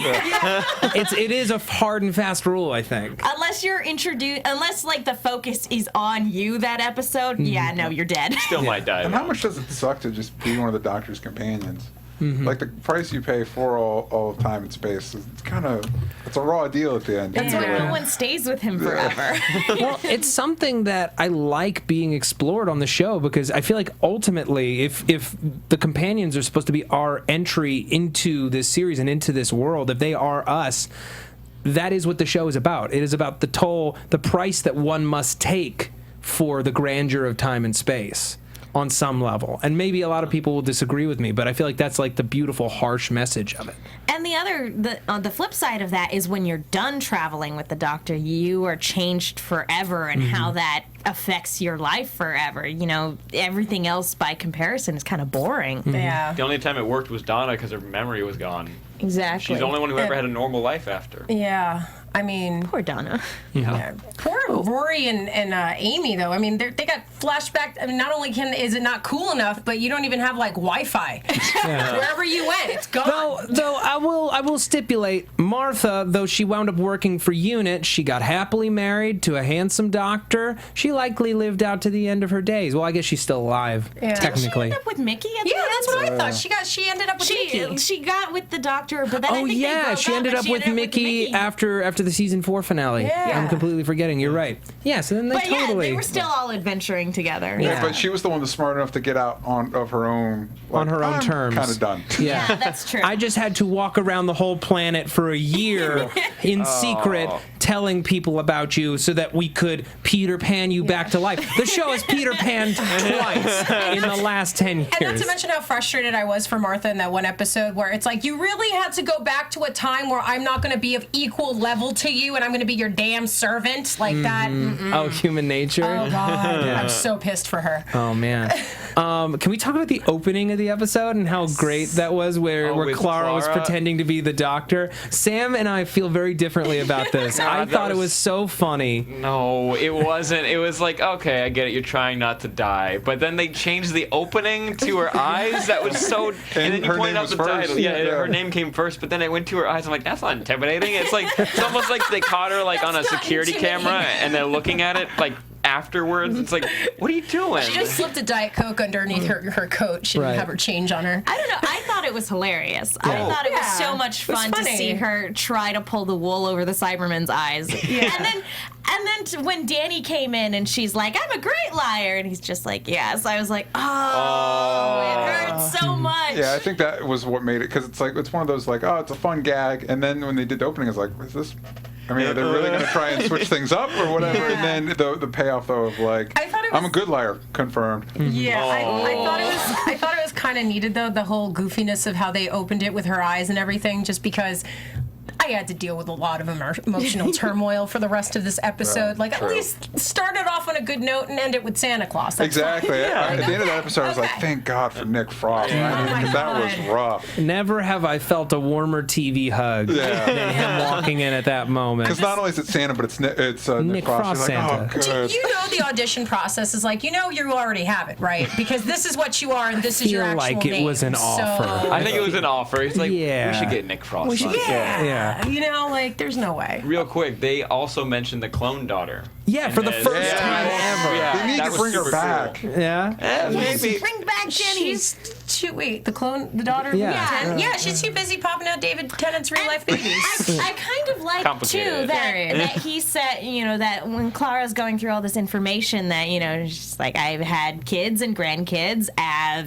It is a hard and fast rule, I think. Unless you're introduced, unless like the focus is on you that episode, no, you're dead. Still might die. And how much does it suck to just be one of the Doctor's companions? like the price you pay for all of time and space. It's a raw deal at the end. That's why no one stays with him forever. Well, it's something that I like being explored on the show because I feel like ultimately, if the companions are supposed to be our entry into this series and into this world, if they are us, that is what the show is about. It is about the price that one must take for the grandeur of time and space on some level. And maybe a lot of people will disagree with me, but I feel like that's like the beautiful, harsh message of it. And the flip side of that is when you're done traveling with the Doctor, you are changed forever, and how that affects your life forever. You know, everything else by comparison is kind of boring. Yeah. The only time it worked was Donna because her memory was gone. Exactly. She's the only one who ever had a normal life after. Yeah. I mean, Poor Donna. yeah. Poor Rory and Amy, though. I mean, they got flashback. I mean, not only is it not cool enough, but you don't even have like Wi-Fi. Wherever you went, it's gone. Though I will stipulate, Martha, though she wound up working for UNIT, she got happily married to a handsome doctor. She likely lived out to the end of her days. Well, I guess she's still alive, technically. Did she end up with Mickey at the Yeah, end? that's what I thought. She ended up with Mickey. She got with the Doctor, but then I Oh think they yeah, broke she up, ended and up she with ended up Mickey after the season 4 finale. Yeah. I'm completely forgetting. You're right. Yeah, so then they But yeah, totally they were still all adventuring together. Yeah, but she was the one that's smart enough to get out of her own. on her own terms. Kind of done. Yeah. Yeah, that's true. I just had to walk around the whole planet for a year in secret, telling people about you so that we could Peter Pan you back to life. The show has Peter Panned twice in the last 10 years. And not to mention how frustrated I was for Martha in that one episode where it's like, you really had to go back to a time where I'm not going to be of equal level to you and I'm going to be your damn servant like that. Oh, human nature. Oh, God. I'm so pissed for her. Oh, man. Can we talk about the opening of the episode and how great that was where Clara was pretending to be the Doctor? Sam and I feel very differently about this. I thought it was so funny. No, it wasn't. It was like, okay, I get it. You're trying not to die. But then they changed the opening to her eyes. That was so... And then you pointed out the title. Yeah, her name came first, but then it went to her eyes. I'm like, that's not intimidating. It's almost like they caught her like on a security camera and they're looking at it like afterwards. It's like, what are you doing? She just slipped a Diet Coke underneath her coat. She didn't have her change on her. I don't know. I thought it was hilarious. I thought it was so much fun to see her try to pull the wool over the Cyberman's eyes. And then when Danny came in and she's like, I'm a great liar. And he's just like, yes. I was like, oh. It hurts so much. Yeah, I think that was what made it, because it's like, it's one of those like, oh, it's a fun gag. And then when they did the opening, it's like, is this... I mean, are they really going to try and switch things up or whatever? Yeah. And then the payoff, though, of like, I thought it was, I'm a good liar, confirmed. Yeah, I thought it was kind of needed, though, the whole goofiness of how they opened it with her eyes and everything, just because I had to deal with a lot of emotional turmoil for the rest of this episode. Like, at least start it off on a good note and end it with Santa Claus. That's Exactly. At the end of that episode, I was like, thank God for Nick Frost. Because that was rough. Never have I felt a warmer TV hug than him walking in at that moment. Because not only is it Santa, but it's Nick Frost You're like, Santa. oh, good. You know the audition process is like, you know you already have it, right? Because this is what you are and this is your actual like name. It was an offer. I think it was an offer. He's like, we should get Nick Frost on. Yeah. You know, like, there's no way. Real quick, they also mentioned the clone daughter. Yeah, for the first time ever. Yeah, They need to bring her back. Cool. Yeah. Maybe. Bring back Jenny. Wait, the daughter? Yeah, she's too busy popping out David Tennant's real life babies. I kind of like, too, Complicated. that he said, that when Clara's going through all this information that, she's like, I've had kids and grandkids,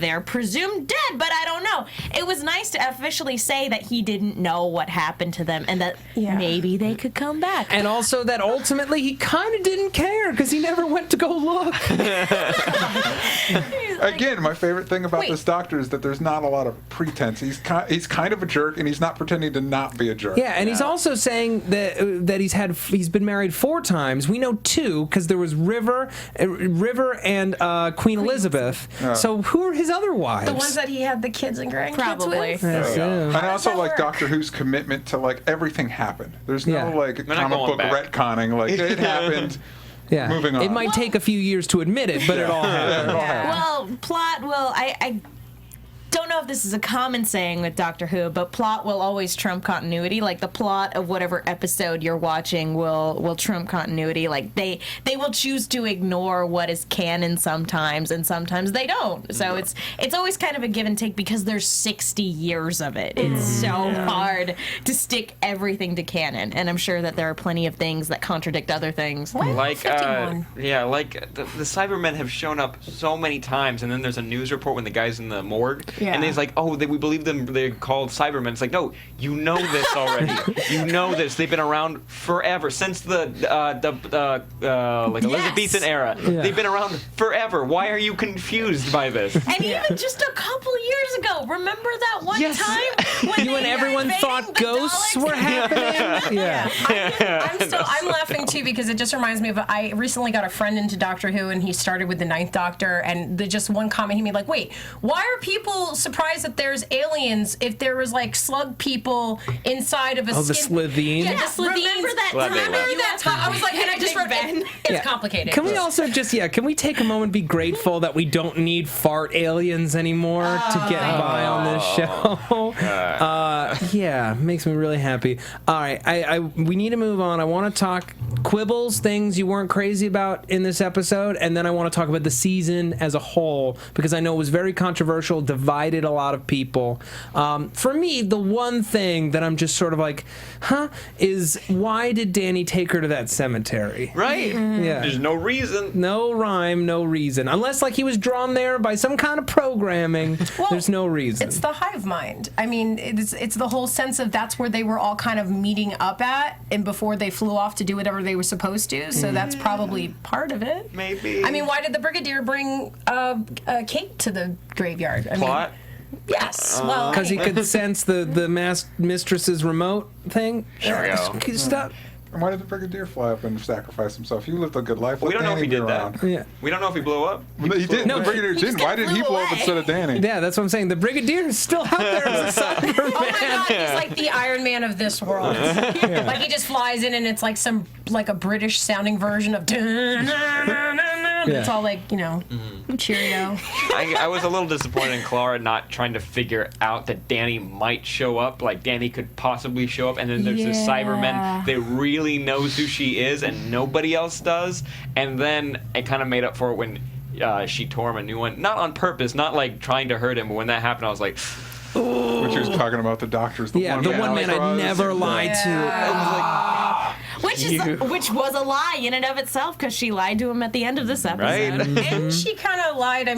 they're presumed dead, but I don't know. It was nice to officially say that he didn't know what happened to them and that maybe they could come back. And also that ultimately he kind of didn't care because he never went to go look. Again, my favorite thing about this Doctor is that there's not a lot of pretense. He's kind of a jerk, and he's not pretending to not be a jerk. Yeah, and he's also saying that he's been married 4 times. We know 2 because there was River and Queen Elizabeth. So who are his other wives? The ones that he had the kids and grandkids Probably. with? And I also like Doctor Who's commitment to like everything happened. There's no like comic book retconning. Like it happened. Yeah. Moving on. It might take a few years to admit it, but it all happened. Well, plot. Well, don't know if this is a common saying with Doctor Who, but plot will always trump continuity. Like, the plot of whatever episode you're watching will trump continuity. Like, they will choose to ignore what is canon sometimes, and sometimes they don't. So it's always kind of a give and take because there's 60 years of it. It's so hard to stick everything to canon, and I'm sure that there are plenty of things that contradict other things. Like, the Cybermen have shown up so many times, and then there's a news report when the guy's in the morgue. Yeah. And he's like, we believe them. They're called Cybermen. It's like, no, you know this already. You know this. They've been around forever since the Elizabethan era. Yeah. They've been around forever. Why are you confused by this? And even just a couple years ago, remember that one time when everyone thought ghosts were happening? I'm laughing too because it just reminds me of I recently got a friend into Doctor Who and he started with the Ninth Doctor, and just one comment he made, like, wait, why are people surprised that there's aliens if there was like slug people inside of a the Slitheen? Yeah, the Slitheen. Remember that time? I was like, and I just wrote, it's complicated. Can we also can we take a moment and be grateful that we don't need fart aliens anymore to get by on this show? Makes me really happy. All right, we need to move on. I want to talk quibbles, things you weren't crazy about in this episode, and then I want to talk about the season as a whole, because I know it was very controversial, divided a lot of people. For me, the one thing that I'm just sort of like, is why did Danny take her to that cemetery? Right. Yeah. There's no reason. No rhyme, no reason. Unless, like, he was drawn there by some kind of programming. There's no reason. It's the hive mind. I mean, it's the whole sense of that's where they were all kind of meeting up at, and before they flew off to do whatever they were supposed to. So that's probably part of it. Maybe. I mean, why did the Brigadier bring Kate to the graveyard? Plot? Yes. Well, because he could sense the mistress's remote thing. There we go. Stop. And why did the Brigadier fly up and sacrifice himself? He lived a good life. We don't know if he did that. Yeah. We don't know if he blew up. He didn't. No, the Brigadier didn't. Why did he blow up instead of Danny? Yeah, that's what I'm saying. The Brigadier is still out there as a Cyberman. Oh my God, he's like the Iron Man of this world. Like, he just flies in and it's like a British sounding version of it's all like, cheerio. I was a little disappointed in Clara not trying to figure out that Danny might show up. Like, Danny could possibly show up, and then there's this Cyberman that really knows who she is and nobody else does. And then it kind of made up for it when she tore him a new one. Not on purpose, not like trying to hurt him, but when that happened, I was like, ooh. Which was talking about the doctors. The one man I never lied to. I was like, which was a lie in and of itself, because she lied to him at the end of this episode. Right? And she kind of lied,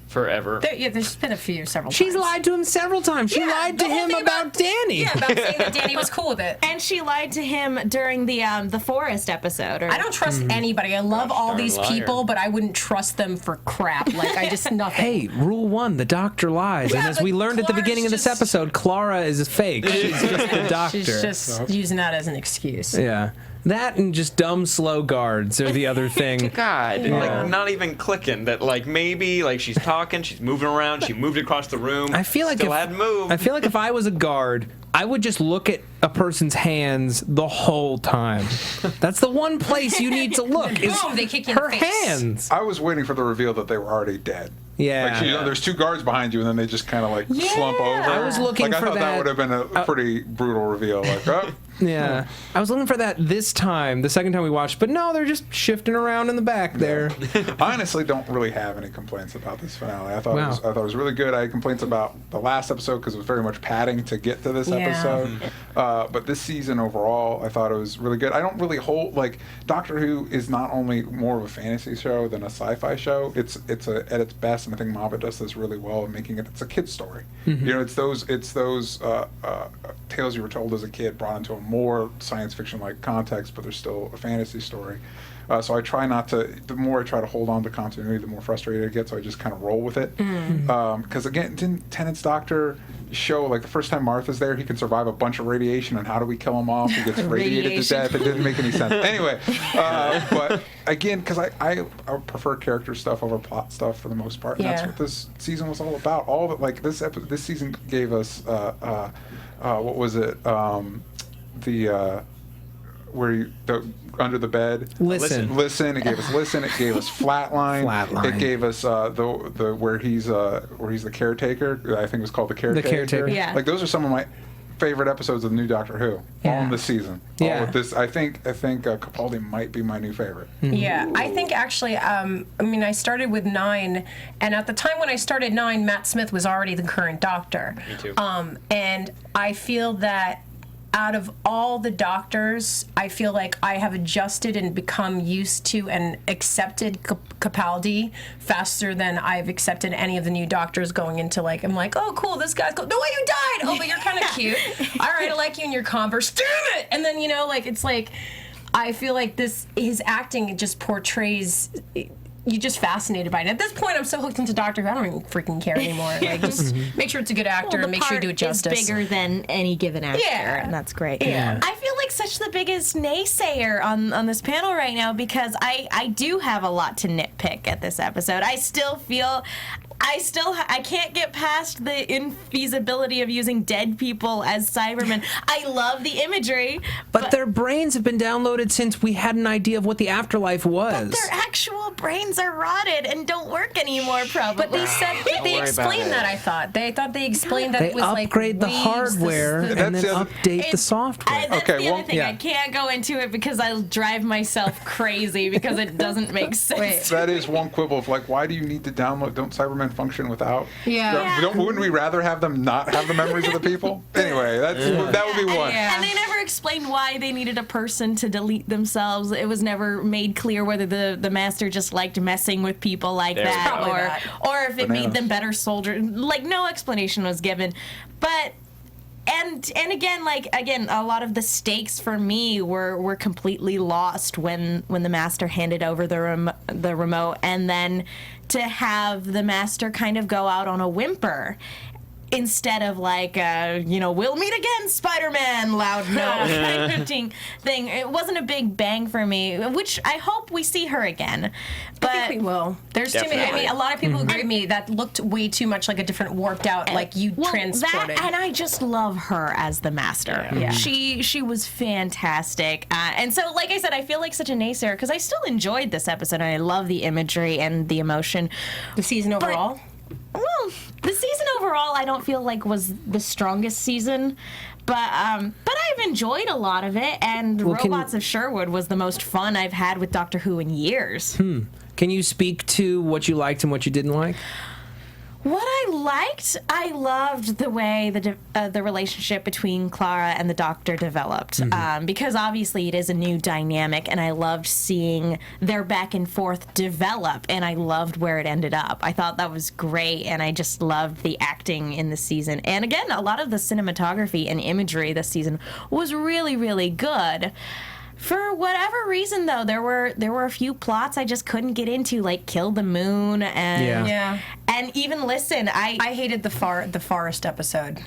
forever. There's been several She's times. lied to him several times. She lied to him about Danny. Yeah, about saying that Danny was cool with it. And she lied to him during the forest episode. I don't trust anybody. I love all these people, but I wouldn't trust them for crap. Like, I just nothing. Hey, rule 1, the doctor lies. And as we learned at the beginning of this episode, Clara is fake. She's just the doctor. She's just using that as an excuse. Yeah. That and just dumb, slow guards are the other thing. God, like, not even clicking that, like, maybe, like, she's talking, she's moving around, she moved across the room. I feel like hadn't moved. I feel like if I was a guard, I would just look at a person's hands the whole time. That's the one place you need to look. Is they kick you in her the face. hands. I was waiting for the reveal that they were already dead. Yeah. Like, there's 2 guards behind you, and then they just kind of like slump over. I was looking I for thought that would have been a pretty brutal reveal. Like, yeah. I was looking for that this time, the second time we watched, but no, they're just shifting around in the back there. I honestly don't really have any complaints about this finale. I thought it was really good. I had complaints about the last episode because it was very much padding to get to this episode. But this season overall, I thought it was really good. I don't really like, Doctor Who is not only more of a fantasy show than a sci-fi show. It's at its best, and I think Moffat does this really well in making it's a kid's story. It's those tales you were told as a kid brought into a more science fiction like context, but they're still a fantasy story. So I try not to. The more I try to hold on to continuity, the more frustrated I get. So I just kind of roll with it. Because again, didn't Tennant's doctor show, like, the first time Martha's there, he can survive a bunch of radiation, and how do we kill him off? He gets radiated to death. It didn't make any sense. Anyway, but again, because I prefer character stuff over plot stuff for the most part, and that's what this season was all about. All of it, like, this season gave us what was it? under the bed. Listen. It gave us listen. It gave us flatline. It gave us the where he's the caretaker. I think it was called the caretaker. The caretaker. Yeah. Like those are some of my favorite episodes of the new Doctor Who. All in this season. Yeah. All of this. I think Capaldi might be my new favorite. Yeah, I think actually, I started with 9, and at the time when I started 9, Matt Smith was already the current Doctor. Me too. And I feel that out of all the Doctors, I feel like I have adjusted and become used to and accepted Capaldi faster than I've accepted any of the new Doctors going into, like, I'm like, oh, cool, this guy's cool. No way, you died! Oh, but you're kind of cute. All right, I like you in your Converse. Damn it! And then, it's like, I feel like his acting just portrays... You're just fascinated by it. At this point, I'm so hooked into Doctor Who, I don't even freaking care anymore. Like, just make sure it's a good actor and make sure you do it justice. It's bigger than any given actor, and that's great. Yeah. I feel like such the biggest naysayer on this panel right now because I do have a lot to nitpick at this episode. I still feel... I can't get past the infeasibility of using dead people as Cybermen. I love the imagery, but their brains have been downloaded since we had an idea of what the afterlife was. But their actual brains are rotted and don't work anymore, probably. But they said they explained that. I thought they explained that they it was like upgrade the hardware and then update the software. That's the other thing. I can't go into it because I'll drive myself crazy because it doesn't make sense. That is one quibble of like, why do you need to download? Don't Cybermen function without? Wouldn't we rather have them not have the memories of the people? Anyway, that would be one. And they never explained why they needed a person to delete themselves. It was never made clear whether the master just liked messing with people like that, or if it made them better soldiers. Like, no explanation was given. But and again, a lot of the stakes for me were completely lost when the master handed over the remote, and then to have the master kind of go out on a whimper instead of like, we'll meet again, Spider-Man, loud note kind of thing. It wasn't a big bang for me, which I hope we see her again. But I think we will. There's Definitely. too many. A lot of people agree with me that looked way too much like a different warped out, transported. And I just love her as the master. Yeah. She was fantastic. And so, like I said, I feel like such a naysayer because I still enjoyed this episode and I love the imagery and the emotion. The season overall? Well, the season overall I don't feel like was the strongest season, but I've enjoyed a lot of it, and Robots of Sherwood was the most fun I've had with Doctor Who in years. Can you speak to what you liked and what you didn't like? What I loved the way the relationship between Clara and the Doctor developed, because obviously it is a new dynamic, and I loved seeing their back and forth develop, and I loved where it ended up. I thought that was great, and I just loved the acting in the season. And again, a lot of the cinematography and imagery this season was really, really good. For whatever reason, though, there were a few plots I just couldn't get into, like Kill the Moon and even listen. I hated the forest episode.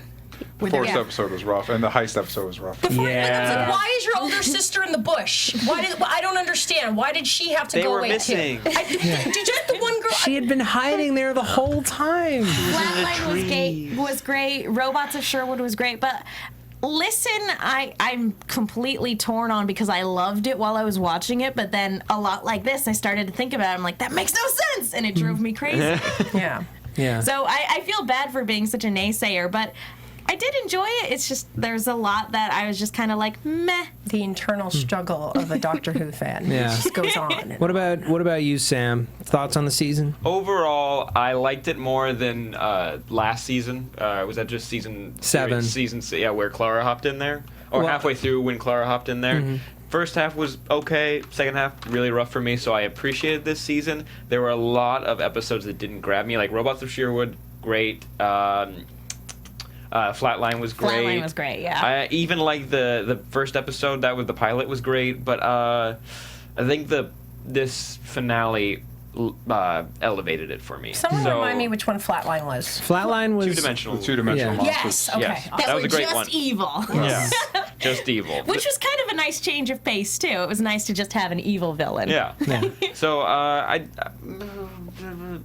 The forest episode was rough, and the heist episode was rough. I was like, why is your older sister in the bush? I don't understand. Why did she have to go away missing. too? Just the one girl. She had been hiding there the whole time. Flatline was great. Robots of Sherwood was great, but. Listen, I'm completely torn on because I loved it while I was watching it, but then a lot like this, I started to think about it. I'm like, that makes no sense, and it drove me crazy. Yeah. So I feel bad for being such a naysayer, but I did enjoy it. It's just there's a lot that I was just kind of like, meh. The internal struggle of a Doctor Who fan just goes on. What about you, Sam? Thoughts on the season? Overall, I liked it more than last season. Was that just season 7? Where Clara hopped in there, or halfway through when Clara hopped in there. First half was okay. Second half really rough for me. So I appreciated this season. There were a lot of episodes that didn't grab me, like Robots of Sherwood, great. Flatline was great. Flatline was great, yeah. I even like the first episode. That was the pilot was great, but I think this finale elevated it for me. Someone remind me which one Flatline was. Flatline was two-dimensional. The two-dimensional monsters. Yes. Okay. Yes. That was a great just one. Evil. Yeah, just evil. Which was kind of a nice change of pace too. It was nice to just have an evil villain. Yeah. So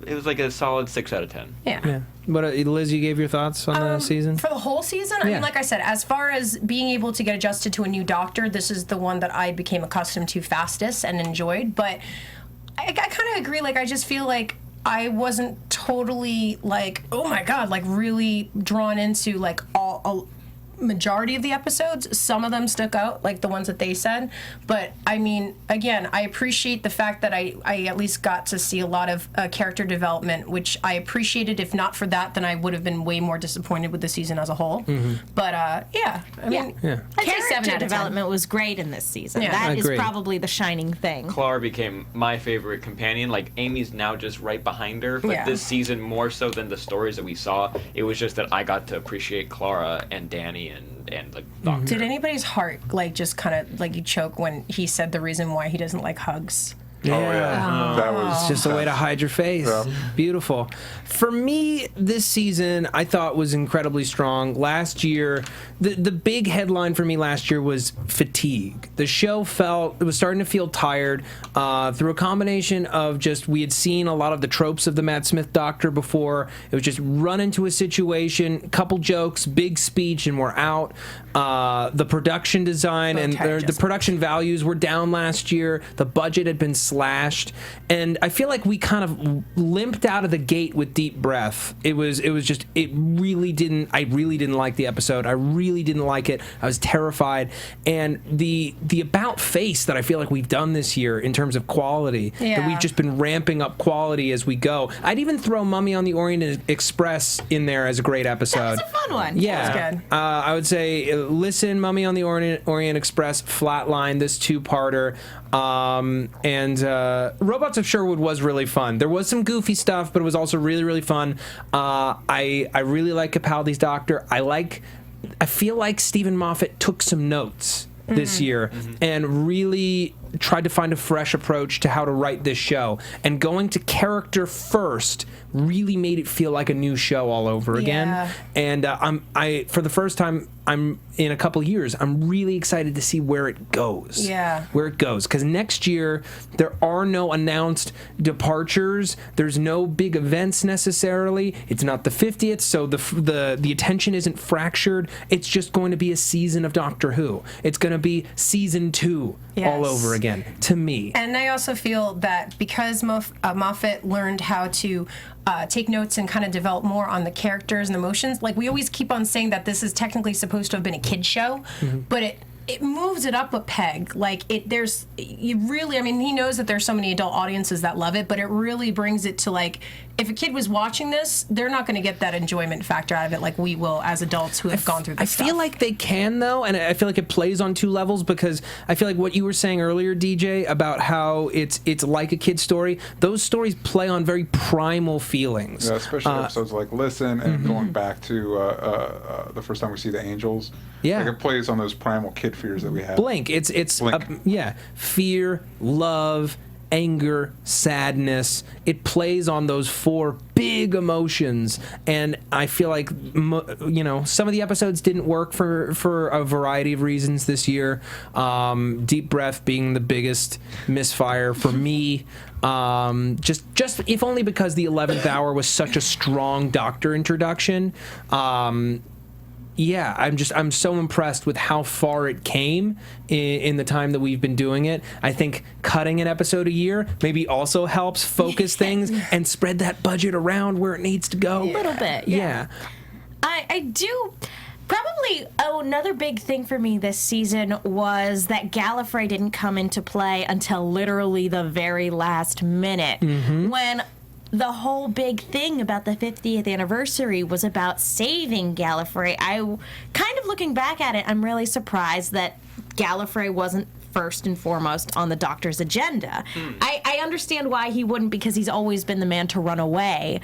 it was like a solid 6 out of 10. Yeah. But Liz, you gave your thoughts on the season? For the whole season? I mean, like I said, as far as being able to get adjusted to a new Doctor, this is the one that I became accustomed to fastest and enjoyed. But I kind of agree. Like, I just feel like I wasn't totally, like, oh my God, like, really drawn into, like, a majority of the episodes. Some of them stuck out, like the ones that they said. But, I mean, again, I appreciate the fact that I at least got to see a lot of character development, which I appreciated. If not for that, then I would have been way more disappointed with the season as a whole. But, I mean, Character development was great in this season. Yeah. That is Agreed. probably the shining thing. Clara became my favorite companion. Like, Amy's now just right behind her, but this season, more so than the stories that we saw, it was just that I got to appreciate Clara and Danny and the Doctor. Did anybody's heart, like, just kind of, like, you choke when he said the reason why he doesn't like hugs? Yeah. That was It's just a way to hide your face. Yeah. Beautiful. For me, this season I thought was incredibly strong. Last year, the big headline for me last year was fatigue. The show it was starting to feel tired through a combination of just, we had seen a lot of the tropes of the Matt Smith Doctor before. It was just run into a situation, couple jokes, big speech, and we're out. The production design and the production values were down last year. The budget had been slashed, and I feel like we kind of limped out of the gate with deep breath. I really didn't like the episode. I really didn't like it. I was terrified, and the about face that I feel like we've done this year in terms of quality, that we've just been ramping up quality as we go. I'd even throw Mummy on the Orient Express in there as a great episode. That was a fun one. Yeah, That was good. I would say listen, Mummy on the Orient Express, Flatline, this two-parter, and Robots of Sherwood was really fun. There was some goofy stuff, but it was also really, really fun. I really like Capaldi's Doctor. I feel like Stephen Moffat took some notes this year and really tried to find a fresh approach to how to write this show. And going to character first really made it feel like a new show all over again. And for the first time I'm in a couple years, I'm really excited to see where it goes. Where it goes. Because next year, there are no announced departures. There's no big events necessarily. It's not the 50th, so the attention isn't fractured. It's just going to be a season of Doctor Who. It's going to be season 2 all over again, to me. And I also feel that because Moffat learned how to take notes and kind of develop more on the characters and emotions, like we always keep on saying that this is technically supposed to have been a kid's show, but it moves it up a peg. Like, he knows that there's so many adult audiences that love it, but it really brings it to, like, if a kid was watching this, they're not going to get that enjoyment factor out of it like we will as adults who have gone through this stuff. I feel like they can, though, and I feel like it plays on two levels, because I feel like what you were saying earlier, DJ, about how it's like a kid's story, those stories play on very primal feelings. Yeah, especially episodes like Listen and going back to the first time we see the angels. Yeah. Like, it plays on those primal kid fears that we have. Blink. It's Blink. Fear, love, anger, sadness. It plays on those four big emotions, and I feel like some of the episodes didn't work for a variety of reasons this year. Deep Breath being the biggest misfire for me. Just if only because the 11th Hour was such a strong Doctor introduction. I'm so impressed with how far it came in the time that we've been doing it. I think cutting an episode a year maybe also helps focus things and spread that budget around where it needs to go. A little bit, yeah. I do. Probably another big thing for me this season was that Gallifrey didn't come into play until literally the very last minute, when the whole big thing about the 50th anniversary was about saving Gallifrey. Kind of looking back at it, I'm really surprised that Gallifrey wasn't first and foremost on the Doctor's agenda. I understand why he wouldn't, because he's always been the man to run away.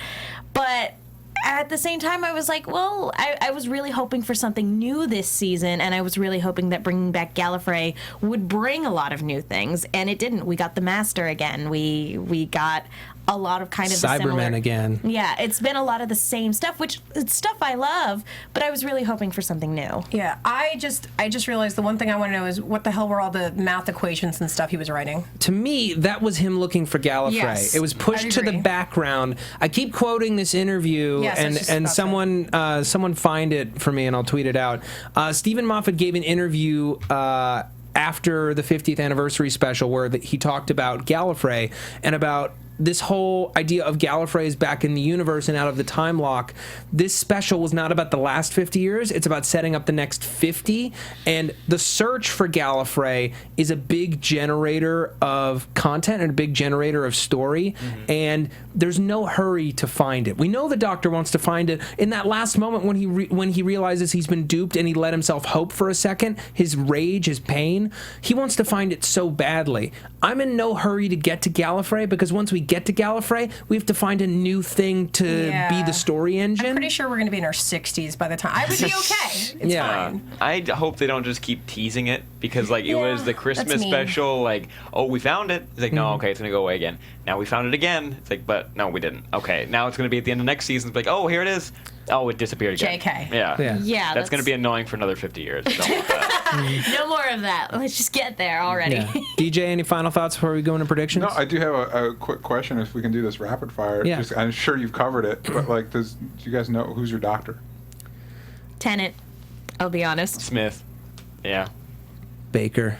But at the same time, I was like, well, I was really hoping for something new this season, and I was really hoping that bringing back Gallifrey would bring a lot of new things, and it didn't. We got the Master again. We got a lot of kind of the Cybermen similar, again. Yeah, it's been a lot of the same stuff, which it's stuff I love, but I was really hoping for something new. Yeah, I just realized the one thing I want to know is what the hell were all the math equations and stuff he was writing? To me, that was him looking for Gallifrey. Yes, it was pushed to the background. I keep quoting this interview, and someone find it for me, and I'll tweet it out. Stephen Moffat gave an interview after the 50th anniversary special where he talked about Gallifrey and about this whole idea of Gallifrey is back in the universe and out of the time lock. This special was not about the last 50 years. It's about setting up the next 50. And the search for Gallifrey is a big generator of content and a big generator of story. Mm-hmm. And there's no hurry to find it. We know the Doctor wants to find it. In that last moment when he realizes he's been duped and he let himself hope for a second, his rage, his pain, he wants to find it so badly. I'm in no hurry to get to Gallifrey because once we get to Gallifrey, we have to find a new thing to be the story engine. I'm pretty sure we're going to be in our 60s by the time. I would be okay. It's fine. I hope they don't just keep teasing it because, like, it was the Christmas special. Like, oh, we found it. It's like, no, okay, it's going to go away again. Now we found it again. It's like, but no, we didn't. Okay, now it's going to be at the end of next season. It's like, oh, here it is. Oh, it disappeared again. JK. Yeah. That's going to be annoying for another 50 years. Don't want that. No more of that. Let's just get there already. Yeah. DJ, any final thoughts before we go into predictions? No, I do have a quick question. If we can do this rapid fire, I'm sure you've covered it, but like, do you guys know who's your Doctor? Tennant. I'll be honest. Smith. Yeah. Baker.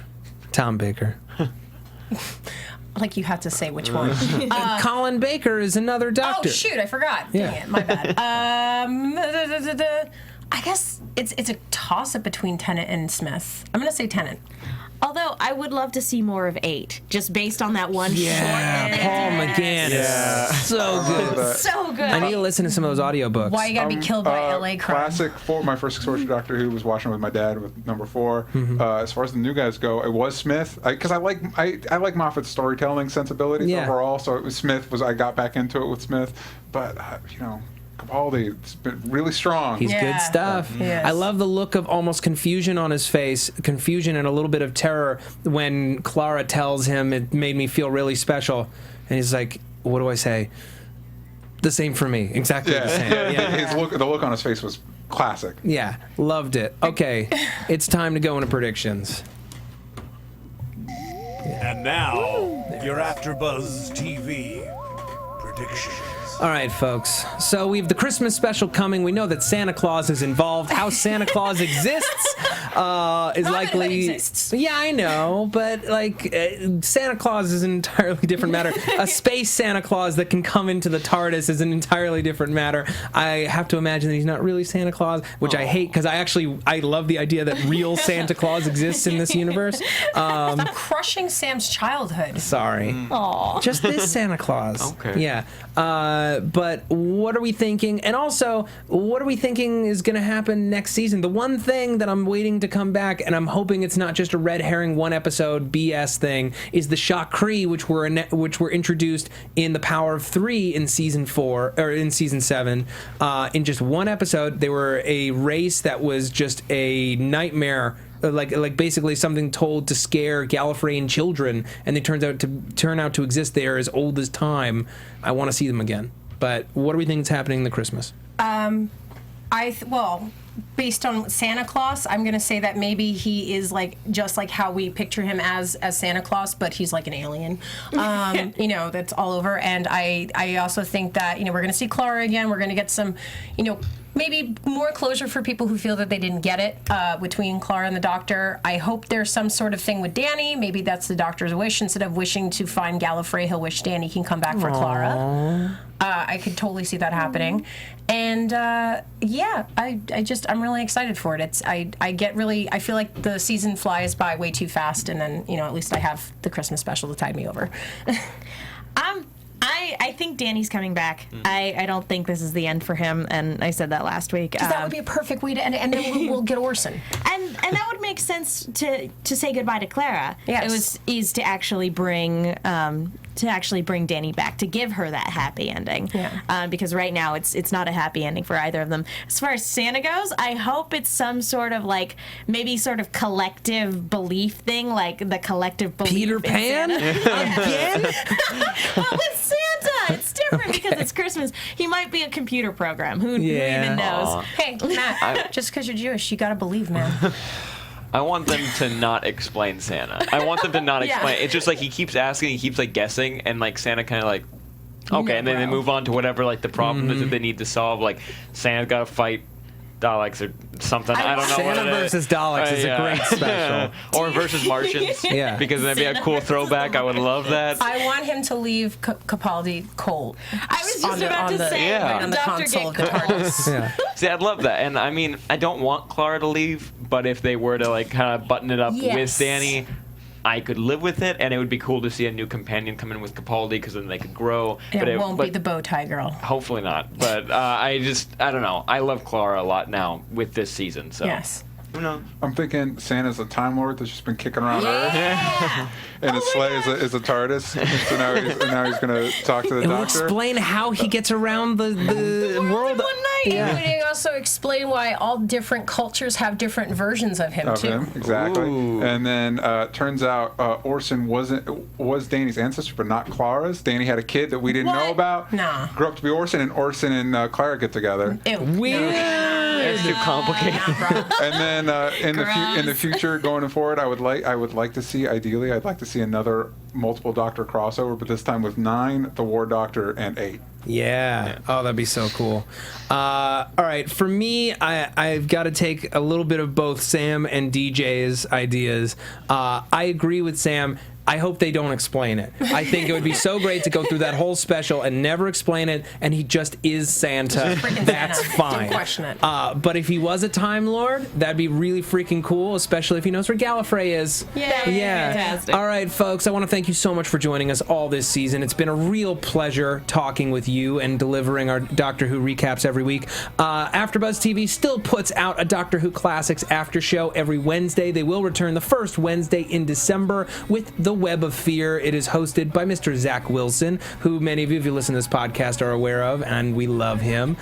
Tom Baker. Like you had to say which one. Colin Baker is another Doctor. Oh shoot, I forgot. Dang it, my bad. I guess it's a toss-up between Tennant and Smith. I'm gonna say Tennant. Although I would love to see more of 8, just based on that one short. Paul McGann is so good. So good. I need to listen to some of those audiobooks. Why you gotta be killed by LA crime? Classic for my first exposure to Doctor Who was watching with my dad with number 4. As far as the new guys go, it was Smith because I like Moffat's storytelling sensibilities overall. So it was Smith. I got back into it with Smith, but Capaldi's been really strong. He's good stuff. I love the look of almost confusion on his face, confusion and a little bit of terror when Clara tells him it made me feel really special. And he's like, what do I say? The same for me. Exactly the same. The look on his face was classic. Yeah, loved it. Okay, it's time to go into predictions. And now, your AFTERBUZZ TV predictions. All right, folks. So we have the Christmas special coming. We know that Santa Claus is involved. How Santa Claus exists is likely. Exists. Yeah, I know, but like Santa Claus is an entirely different matter. A space Santa Claus that can come into the TARDIS is an entirely different matter. I have to imagine that he's not really Santa Claus, which I hate because I love the idea that real Santa Claus exists in this universe. Stop crushing Sam's childhood. Sorry. Aww. Just this Santa Claus. Okay. Yeah. But what are we thinking? And also, what are we thinking is going to happen next season? The one thing that I'm waiting to come back, and I'm hoping it's not just a red herring one episode BS thing, is the Shakri, which were introduced in The Power of 3 in season 4 or in season 7. In just one episode, they were a race that was just a nightmare. Like basically something told to scare Gallifreyan children, and they turn out to exist. They are as old as time. I want to see them again. But what do we think is happening in the Christmas? Based on Santa Claus, I'm gonna say that maybe he is like just like how we picture him as Santa Claus, but he's like an alien. That's all over. And I also think that we're gonna see Clara again. We're gonna get some, maybe more closure for people who feel that they didn't get it between Clara and the Doctor. I hope there's some sort of thing with Danny. Maybe that's the Doctor's wish. Instead of wishing to find Gallifrey, he'll wish Danny can come back for Clara. I could totally see that happening. And I'm really excited for it. I feel like the season flies by way too fast, and then, at least I have the Christmas special to tide me over. I think Danny's coming back. I don't think this is the end for him, and I said that last week. Because that would be a perfect way to end it, and then we'll get Orson. And that would make sense to say goodbye to Clara. Yes. Is to actually bring Danny back, to give her that happy ending. Yeah. Because right now it's not a happy ending for either of them. As far as Santa goes, I hope it's some sort of maybe sort of collective belief thing, like the collective belief Peter in Pan? Santa. Again? But with Santa, different because it's Christmas. He might be a computer program. Who even knows? Aw. Hey, Matt, just because you're Jewish, you gotta believe, man. I want them to not explain Santa. I want them to not explain. It's just like he keeps asking, he keeps like guessing, and like Santa kind of like, okay, and then they move on to whatever like the problem is that they need to solve. Like Santa's got to fight Daleks or something. I don't know. Santa versus Daleks is a great special. Or versus Martians. Yeah. Because that'd be a cool throwback. I would love that. I want him to leave Capaldi cold. I was just about to say, right on the Dr. console of the TARDIS. Yeah. See, I'd love that. And I mean, I don't want Clara to leave, but if they were to like kind of button it up with Danny, I could live with it, and it would be cool to see a new companion come in with Capaldi because then they could grow. But it won't be the bow tie girl. Hopefully not. But I don't know. I love Clara a lot now with this season. So Yes. Who knows? I'm thinking Santa's a Time Lord that's just been kicking around Earth, and his sleigh is a TARDIS. So now he's going to talk to the It will Doctor. explain how he gets around the world. One night. Including also explain why all different cultures have different versions of him, too. Exactly. Ooh. And then turns out Orson was Danny's ancestor, but not Clara's. Danny had a kid that we didn't know about. Nah. Grew up to be Orson, and Orson and Clara get together. Ew. Weird. It's too complicated. And then in the future, going forward, I would like to see, ideally, I'd like to see another multiple Doctor crossover, but this time with 9, the War Doctor, and 8. Yeah. Oh, that'd be so cool. All right. For me, I've got to take a little bit of both Sam and DJ's ideas. I agree with Sam. I hope they don't explain it. I think it would be so great to go through that whole special and never explain it, and he just is Santa. That's Santa. fine. Don't question it. But if he was a Time Lord, that'd be really freaking cool, especially if he knows where Gallifrey is. Yeah. Fantastic. All right, folks, I want to thank you so much for joining us all this season. It's been a real pleasure talking with you and delivering our Doctor Who recaps every week. AfterBuzz TV still puts out a Doctor Who Classics after show every Wednesday. They will return the first Wednesday in December with The Web of Fear. It is hosted by Mr. Zach Wilson, who many of you, if you listen to this podcast, are aware of, and we love him.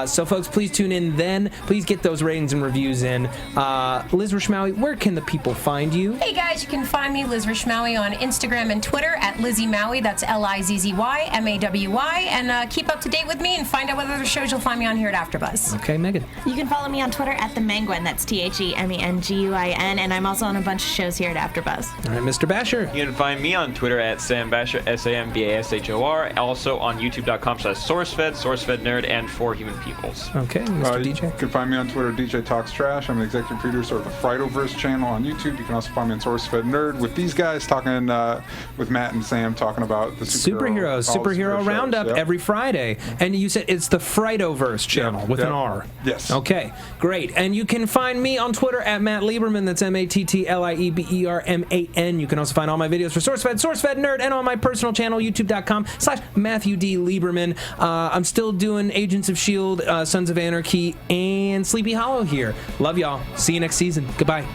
So, folks, please tune in then. Please get those ratings and reviews in. Liz Rishmawy, where can the people find you? Hey guys, you can find me, Liz Rishmawy, on Instagram and Twitter at Lizzie Mawy. That's LIZZY-MAWY. And keep up to date with me and find out what other shows you'll find me on here at AfterBuzz. Okay, Megan. You can follow me on Twitter at The Menguin. That's TheMenguin. And I'm also on a bunch of shows here at AfterBuzz. All right, Mr. Basher. You can find me on Twitter at Sam Bashor, SAMBASHOR. Also on YouTube.com/SourceFed, SourceFedNerd, and For Human Peoples. Okay, Mr. You DJ. can find me on Twitter, DJ Talks Trash. I'm the executive producer of the Frightoverse channel on YouTube. You can also find me on SourceFed Nerd with these guys talking with Matt and Sam talking about the superhero roundup every Friday. And you said it's the Frightoverse channel with an R. Yes. Okay, great. And you can find me on Twitter at Matt Lieberman. That's MATTLIEBERMAN. You can also find all my videos for SourceFed, SourceFed Nerd, and on my personal channel, YouTube.com/Matthew D. Lieberman. I'm still doing Agents of S.H.I.E.L.D., Sons of Anarchy, and Sleepy Hollow here. Love y'all. See you next season. Goodbye.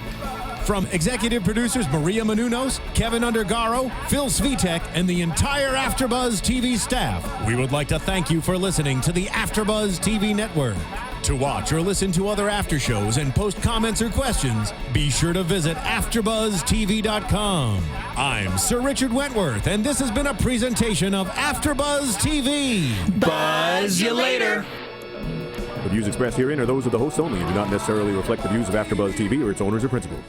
From executive producers Maria Menounos, Kevin Undergaro, Phil Svitek, and the entire AfterBuzz TV staff, we would like to thank you for listening to the AfterBuzz TV network. To watch or listen to other after shows and post comments or questions, be sure to visit AfterBuzzTV.com. I'm Sir Richard Wentworth, and this has been a presentation of AfterBuzz TV. Buzz you later. The views expressed herein are those of the hosts only and do not necessarily reflect the views of AfterBuzz TV or its owners or principals.